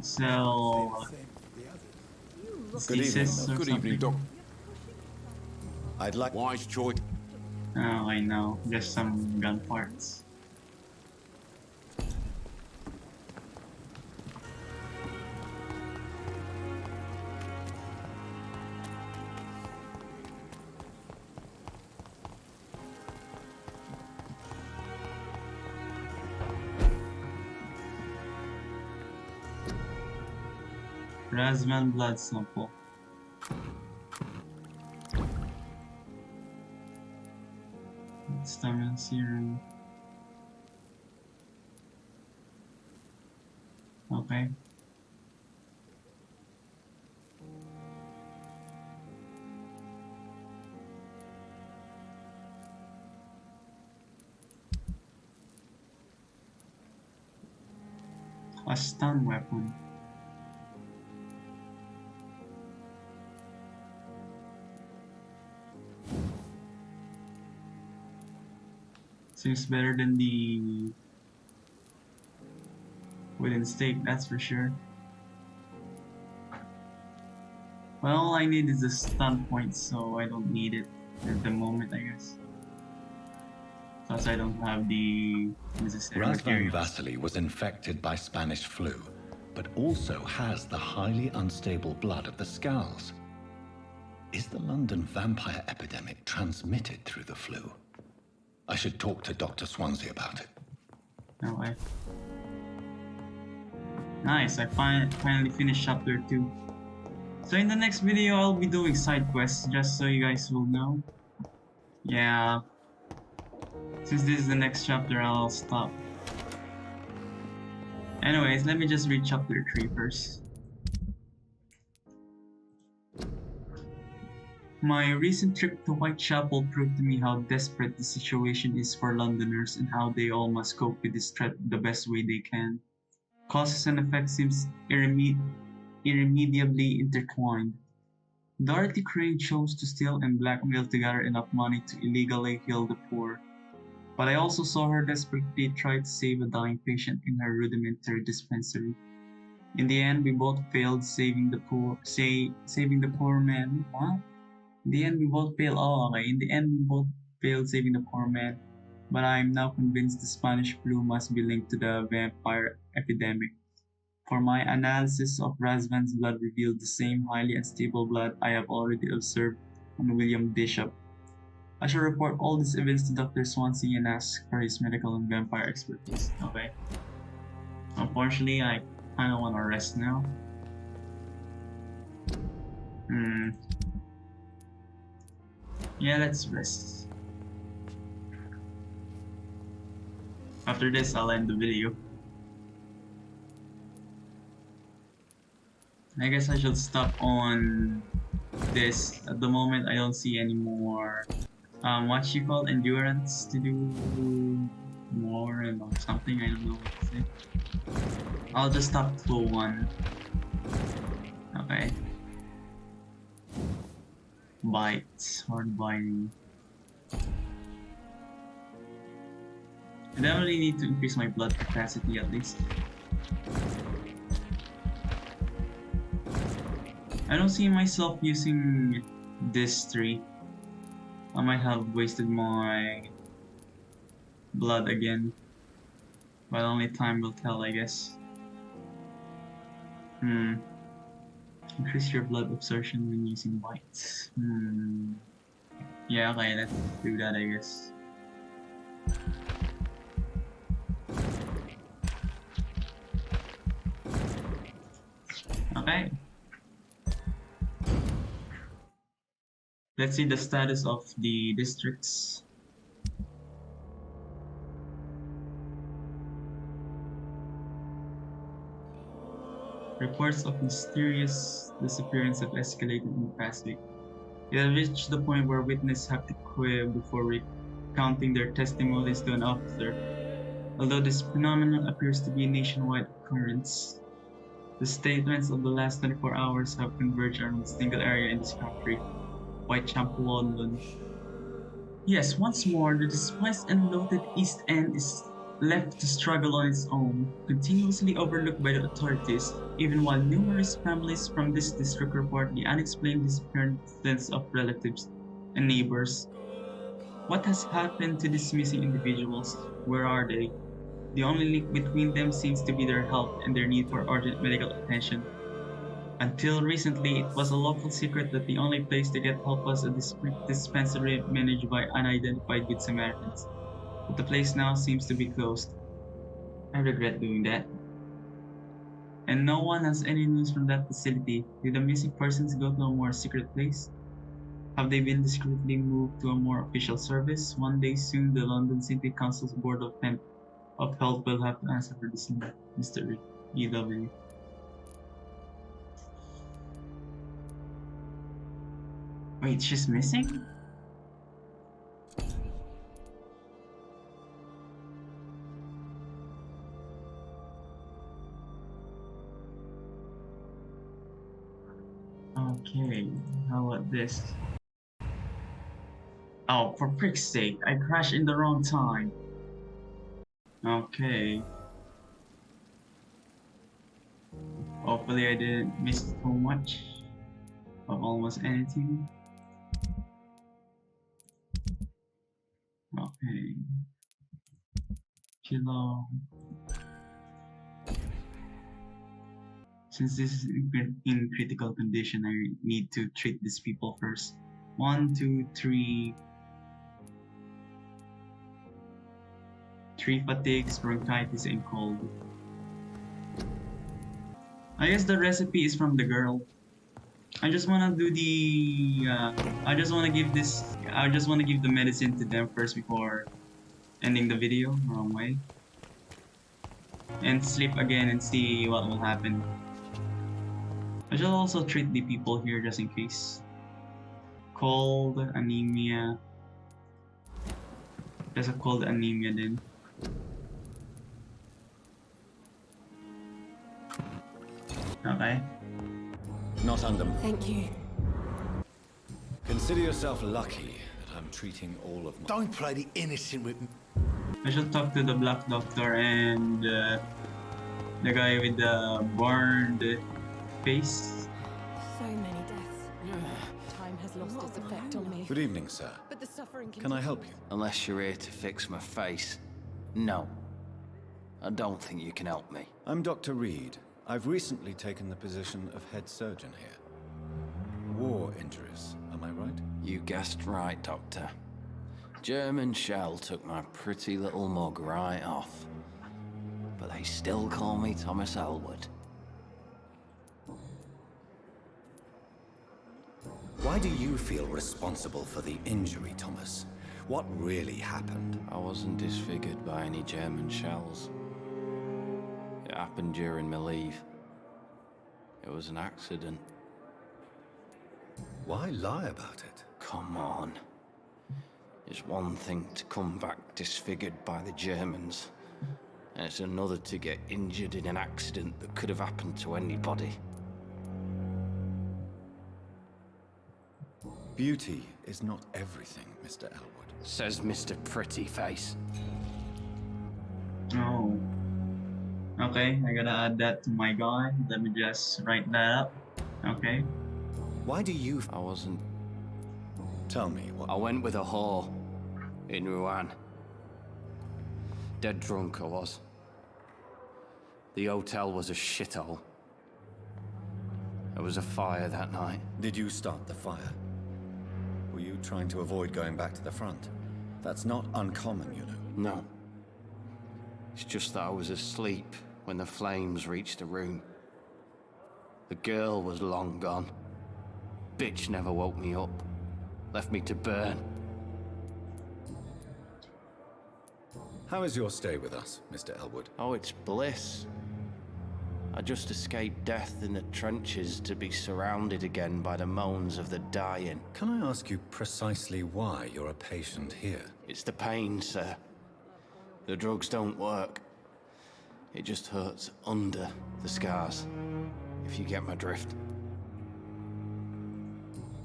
cell stasis or Good something? evening, Doc. I'd like wise choice. Oh, I know. Just some gun parts. Razvan blood sample. Stamina serum. Okay. A stun weapon. Seems better than the wooden stake, that's for sure. Well, all I need is a stun point, so I don't need it at the moment, I guess. Plus, I don't have the necessary Razvan materials. Vasily was infected by Spanish flu, but also has the highly unstable blood of the Scowls. Is the London vampire epidemic transmitted through the flu? I should talk to Dr. Swansea about it. No way. Nice, I finally finished chapter 2. So in the next video, I'll be doing side quests, just so you guys will know. Yeah. Since this is the next chapter, I'll stop. Anyways, let me just read chapter 3 first. My recent trip to Whitechapel proved to me how desperate the situation is for Londoners and how they all must cope with this threat the best way they can. Causes and effects seems irremediably intertwined. Dorothy Crane chose to steal and blackmail to gather enough money to illegally heal the poor. But I also saw her desperately try to save a dying patient in her rudimentary dispensary. In the end, we both failed saving the poor man. What? In the end, we both failed. Oh, okay. In the end, we both failed saving the poor man. But I am now convinced the Spanish flu must be linked to the vampire epidemic. For my analysis of Razvan's blood revealed the same highly unstable blood I have already observed on William Bishop. I shall report all these events to Dr. Swansea and ask for his medical and vampire expertise. Okay. Unfortunately, I kinda wanna rest now. Yeah, let's rest. After this, I'll end the video. I guess I should stop on this. At the moment, I don't see any more what you call endurance to do more about something. I don't know what to say. I'll just stop to 1. Okay. Bites. Hard biting. I definitely need to increase my blood capacity at least. I don't see myself using this 3. I might have wasted my blood again. But only time will tell, I guess. Increase your blood absorption when using bites. Yeah, okay, let's do that, I guess. Okay. Let's see the status of the districts. Reports of mysterious disappearance have escalated in the past week. It has reached the point where witnesses have to quit before recounting their testimonies to an officer. Although this phenomenon appears to be a nationwide occurrence, the statements of the last 24 hours have converged around a single area in this country, Whitechapel, London. Yes, once more, the despised and loathed East End is left to struggle on its own, continuously overlooked by the authorities, even while numerous families from this district report the unexplained disappearances of relatives and neighbors. What has happened to these missing individuals? Where are they? The only link between them seems to be their health and their need for urgent medical attention. Until recently, it was a local secret that the only place to get help was a dispensary managed by unidentified Good Samaritans. But the place now seems to be closed. I regret doing that. And no one has any news from that facility. Did the missing persons go to a more secret place? Have they been discreetly moved to a more official service? One day soon, the London City Council's Board of Health will have to answer for this mystery. EW. Wait, she's missing? Okay, how about this? Oh, for frick's sake, I crashed in the wrong time. Okay. Hopefully I didn't miss too much of almost anything. Okay. Kilo. Since this is in critical condition, I need to treat these people first. 1, 2, 3. 3 fatigues, bronchitis, and cold. I guess the recipe is from the girl. I just wanna do the. I just wanna give the medicine to them first before ending the video. Wrong way. And sleep again and see what will happen. I shall also treat the people here just in case. Cold, anemia. There's a cold anemia then. Okay. Not under. Thank you. Consider yourself lucky that I'm treating all of my. Don't play the innocent with me. I should talk to the Black Doctor and the guy with the burned face. So many deaths. Time has lost its effect on me. Good evening, sir. But the suffering Can I help you? Unless you're here to fix my face. No. I don't think you can help me. I'm Dr. Reed. I've recently taken the position of head surgeon here. War injuries, am I right? You guessed right, Doctor. German shell took my pretty little mug right off. But they still call me Thomas Elwood. Why do you feel responsible for the injury, Thomas? What really happened? I wasn't disfigured by any German shells. It happened during my leave. It was an accident. Why lie about it? Come on. It's one thing to come back disfigured by the Germans, and it's another to get injured in an accident that could have happened to anybody. Beauty is not everything, Mr. Elwood. Says Mr. Pretty Face. Oh. Okay, I gotta add that to my guide. Let me just write that up. Okay. Why do you... I wasn't... Tell me what... I went with a whore in Rouen. Dead drunk I was. The hotel was a shithole. There was a fire that night. Did you start the fire? Were you trying to avoid going back to the front? That's not uncommon, you know. No. It's just that I was asleep when the flames reached the room. The girl was long gone. Bitch never woke me up. Left me to burn. How is your stay with us, Mr. Elwood? Oh, it's bliss. I just escaped death in the trenches to be surrounded again by the moans of the dying. Can I ask you precisely why you're a patient here? It's the pain, sir. The drugs don't work. It just hurts under the scars, if you get my drift.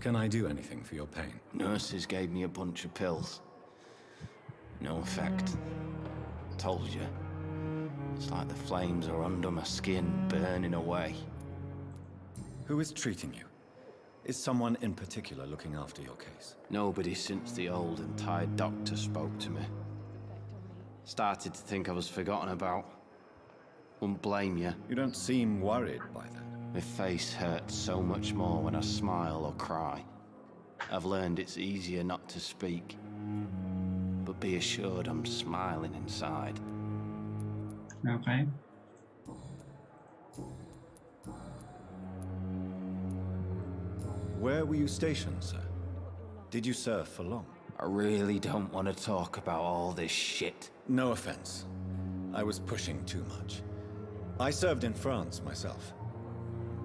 Can I do anything for your pain? Nurses gave me a bunch of pills. No effect. Told you. It's like the flames are under my skin, burning away. Who is treating you? Is someone in particular looking after your case? Nobody since the old and tired doctor spoke to me. Started to think I was forgotten about. Wouldn't blame you. You don't seem worried by that. My face hurts so much more when I smile or cry. I've learned it's easier not to speak. But be assured I'm smiling inside. Okay. Where were you stationed, sir? Did you serve for long? I really don't want to talk about all this shit. No offense. I was pushing too much. I served in France myself.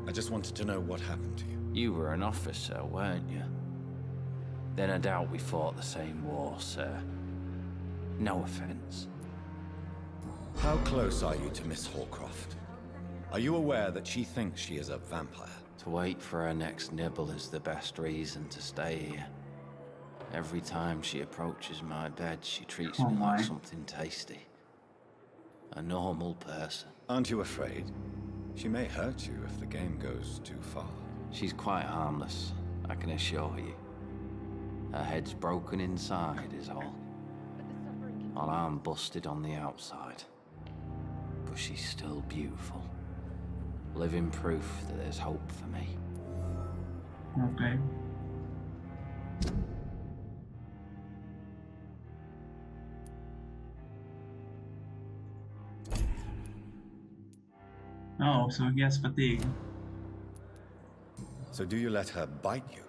I just wanted to know what happened to you. You were an officer, weren't you? Then I doubt we fought the same war, sir. No offense. How close are you to Miss Horcroft? Are you aware that she thinks she is a vampire? To wait for her next nibble is the best reason to stay here. Every time she approaches my bed, she treats me like something tasty. A normal person. Aren't you afraid? She may hurt you if the game goes too far. She's quite harmless, I can assure you. Her head's broken inside is all. While I'm busted on the outside. But she's still beautiful. Living proof that there's hope for me. Okay. Oh, so he has fatigue. So do you let her bite you?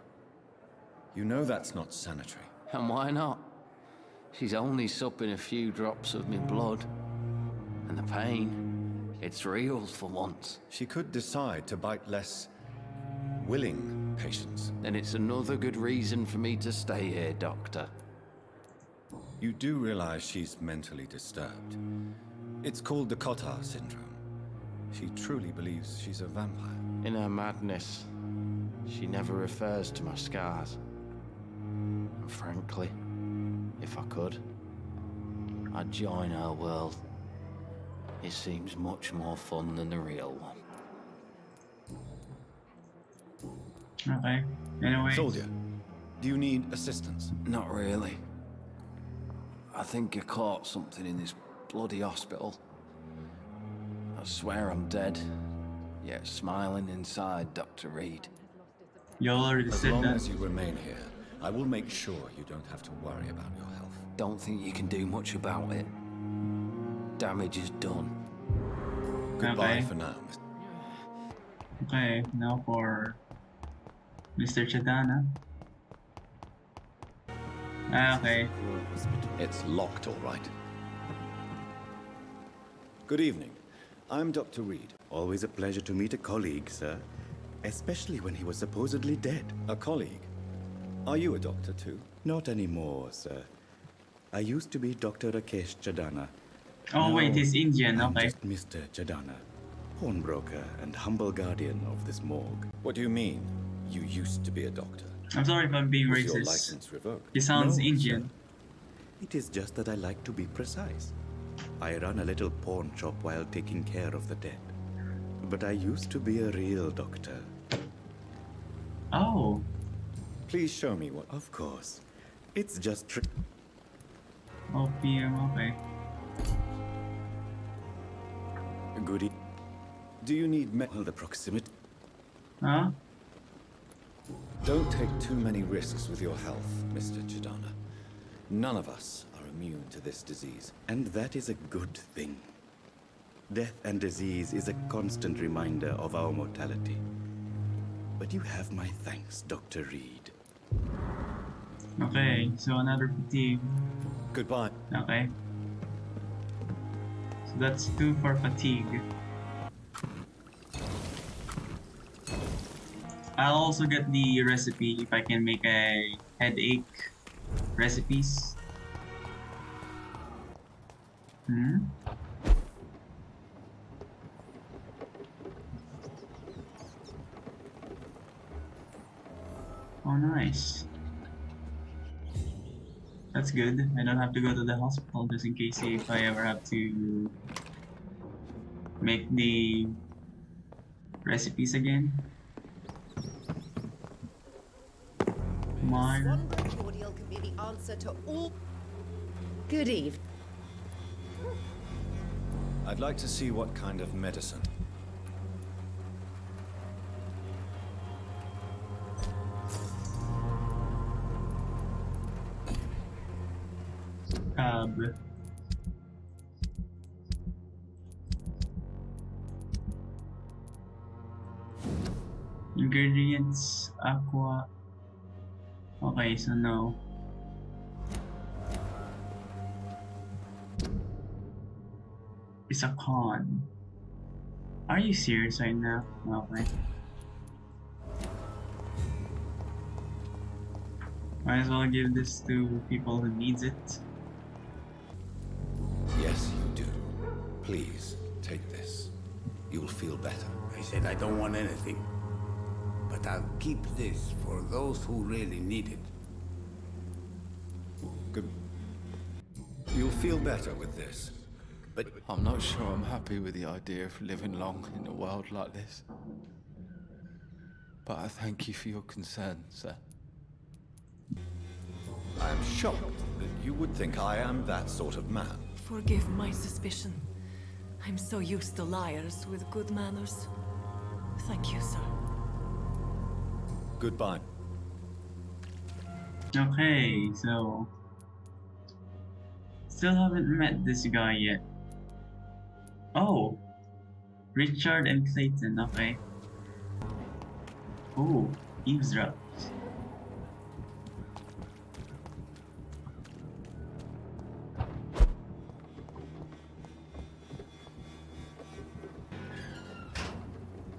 You know that's not sanitary. And why not? She's only supping a few drops of me blood. And the pain, it's real for once. She could decide to bite less willing patients. Then it's another good reason for me to stay here, Doctor. You do realize she's mentally disturbed. It's called the Cotard syndrome. She truly believes she's a vampire. In her madness, she never refers to my scars. And frankly, if I could, I'd join her world. It seems much more fun than the real one. Okay. Anyway. Soldier, do you need assistance? Not really. I think I caught something in this bloody hospital. I swear I'm dead, yet smiling inside, Dr. Reed. You already as said long that. as you remain here, I will make sure you don't have to worry about your health. Don't think you can do much about it. Damage is done. Goodbye Okay. for now, Mr. Okay, now for Mr. Chadana. Okay. It's locked, all right. Good evening. I'm Dr. Reed. Always a pleasure to meet a colleague, sir. Especially when he was supposedly dead. A colleague? Are you a doctor too? Not anymore, sir. I used to be Dr. Rakesh Chadana. Oh Now, wait, he's Indian, I'm okay. just Mr. Chadana, pawnbroker and humble guardian of this morgue. What do you mean? You used to be a doctor? I'm sorry if I'm being Was your racist. license revoked? He sounds No, Indian. sir. It is just that I like to be precise. I run a little pawn shop while taking care of the dead. But I used to be a real doctor. Oh. Please show me what. Of course. It's just Opium, okay. Goody. Do you need the proximity? Huh? Don't take too many risks with your health, Mr. Chidana. None of us are immune to this disease. And that is a good thing. Death and disease is a constant reminder of our mortality. But you have my thanks, Dr. Reed. Okay, so another fatigue. Goodbye. Okay. So that's 2 for fatigue. I'll also get the recipe if I can make a headache recipes. Oh, nice. That's good. I don't have to go to the hospital just in case if I ever have to make the recipes again. Come on. Swanbrook cordial can be the answer to all. Good evening. I'd like to see what kind of medicine. Ingredients, aqua. Okay, so no. It's a con. Are you serious right now? Okay. Might as well give this to people who needs it. Yes, you do. Please, take this. You'll feel better. I said I don't want anything. But I'll keep this for those who really need it. Good. You'll feel better with this. But I'm not sure I'm happy with the idea of living long in a world like this. But I thank you for your concern, sir. I am shocked that you would think I am that sort of man. Forgive my suspicion. I'm so used to liars with good manners. Thank you, sir. Goodbye. Okay, so still haven't met this guy yet. Oh, Richard and Clayton. Okay. Oh, eavesdrop.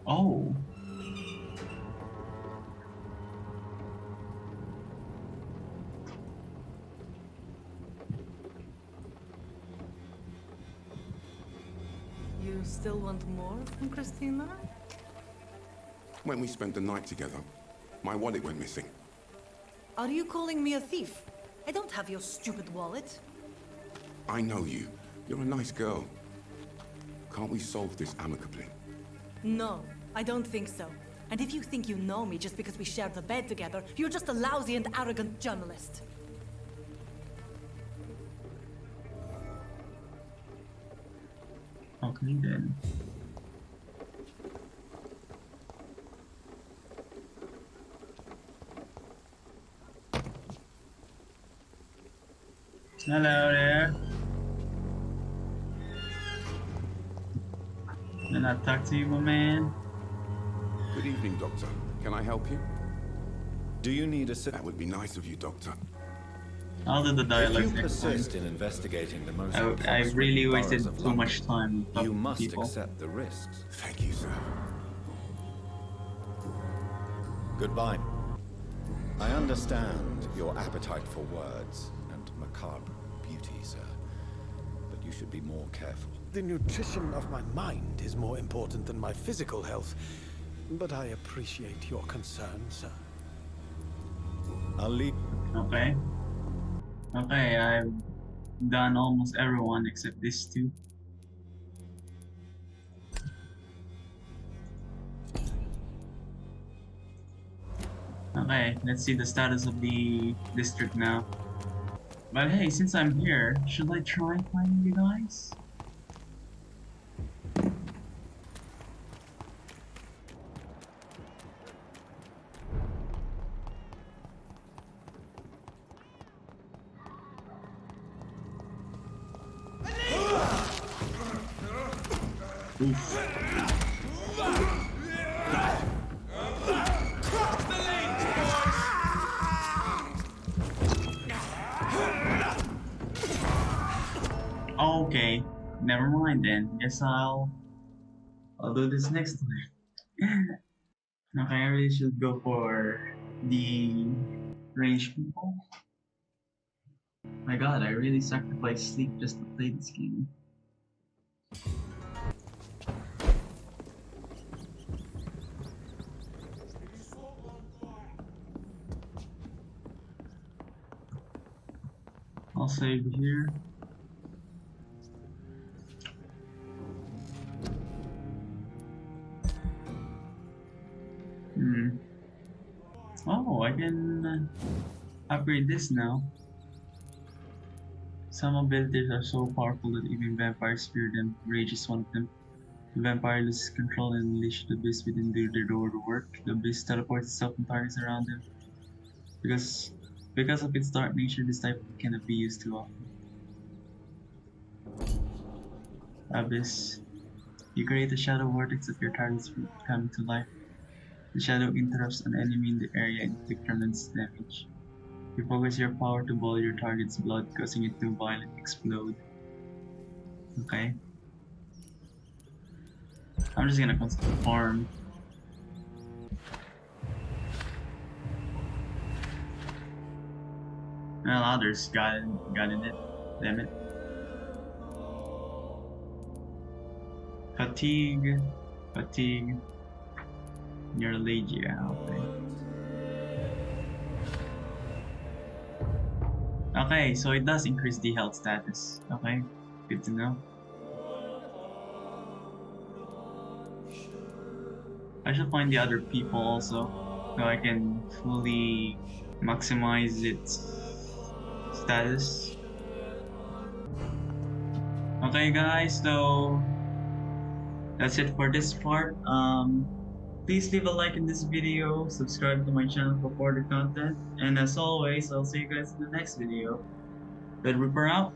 Oh. You still want more from Christina? When we spent the night together, my wallet went missing. Are you calling me a thief? I don't have your stupid wallet. I know you. You're a nice girl. Can't we solve this amicably? No, I don't think so. And if you think you know me just because we share the bed together, you're just a lousy and arrogant journalist. Okay then. Hello there. Can I talk to you, my man? Good evening, Doctor. Can I help you? Do you need a That would be nice of you, Doctor. I'll do the If dialogue you next time. persist in investigating the most I really wasted boroughs of too much London, time talking you to must people. accept the risks. Thank you, sir. Goodbye. I understand your appetite for words and macabre more careful. The nutrition of my mind is more important than my physical health, but I appreciate your concern, sir. I'll leave. Okay. Okay, I've done almost everyone except these two. Okay, let's see the status of the district now. But hey, since I'm here, should I try finding you guys? Oof. Okay, never mind then. Guess I'll do this next time. Okay, I really should go for the ranged people. My god, I really sacrificed sleep just to play this game. I'll save here. Oh, I can upgrade this now. Some abilities are so powerful that even vampires fear them. Rage is one of them. The vampire loses control and unleashes the beast within their door to work. The beast teleports itself and targets around them. Because of its dark nature, this type cannot be used too often. Abyss. You create a shadow vortex of your target's coming to life. The shadow interrupts an enemy in the area and inflicts tremendous damage. You focus your power to boil your target's blood, causing it to violently explode. Okay. I'm just gonna constantly farm. Well, others got in it. Damn it. Fatigue. Neuralgia, okay. Okay, so it does increase the health status. Okay, good to know. I should find the other people also, so I can fully maximize its status. Okay guys, so that's it for this part. Please leave a like in this video, subscribe to my channel for further content, and as always, I'll see you guys in the next video. Red Ripper out.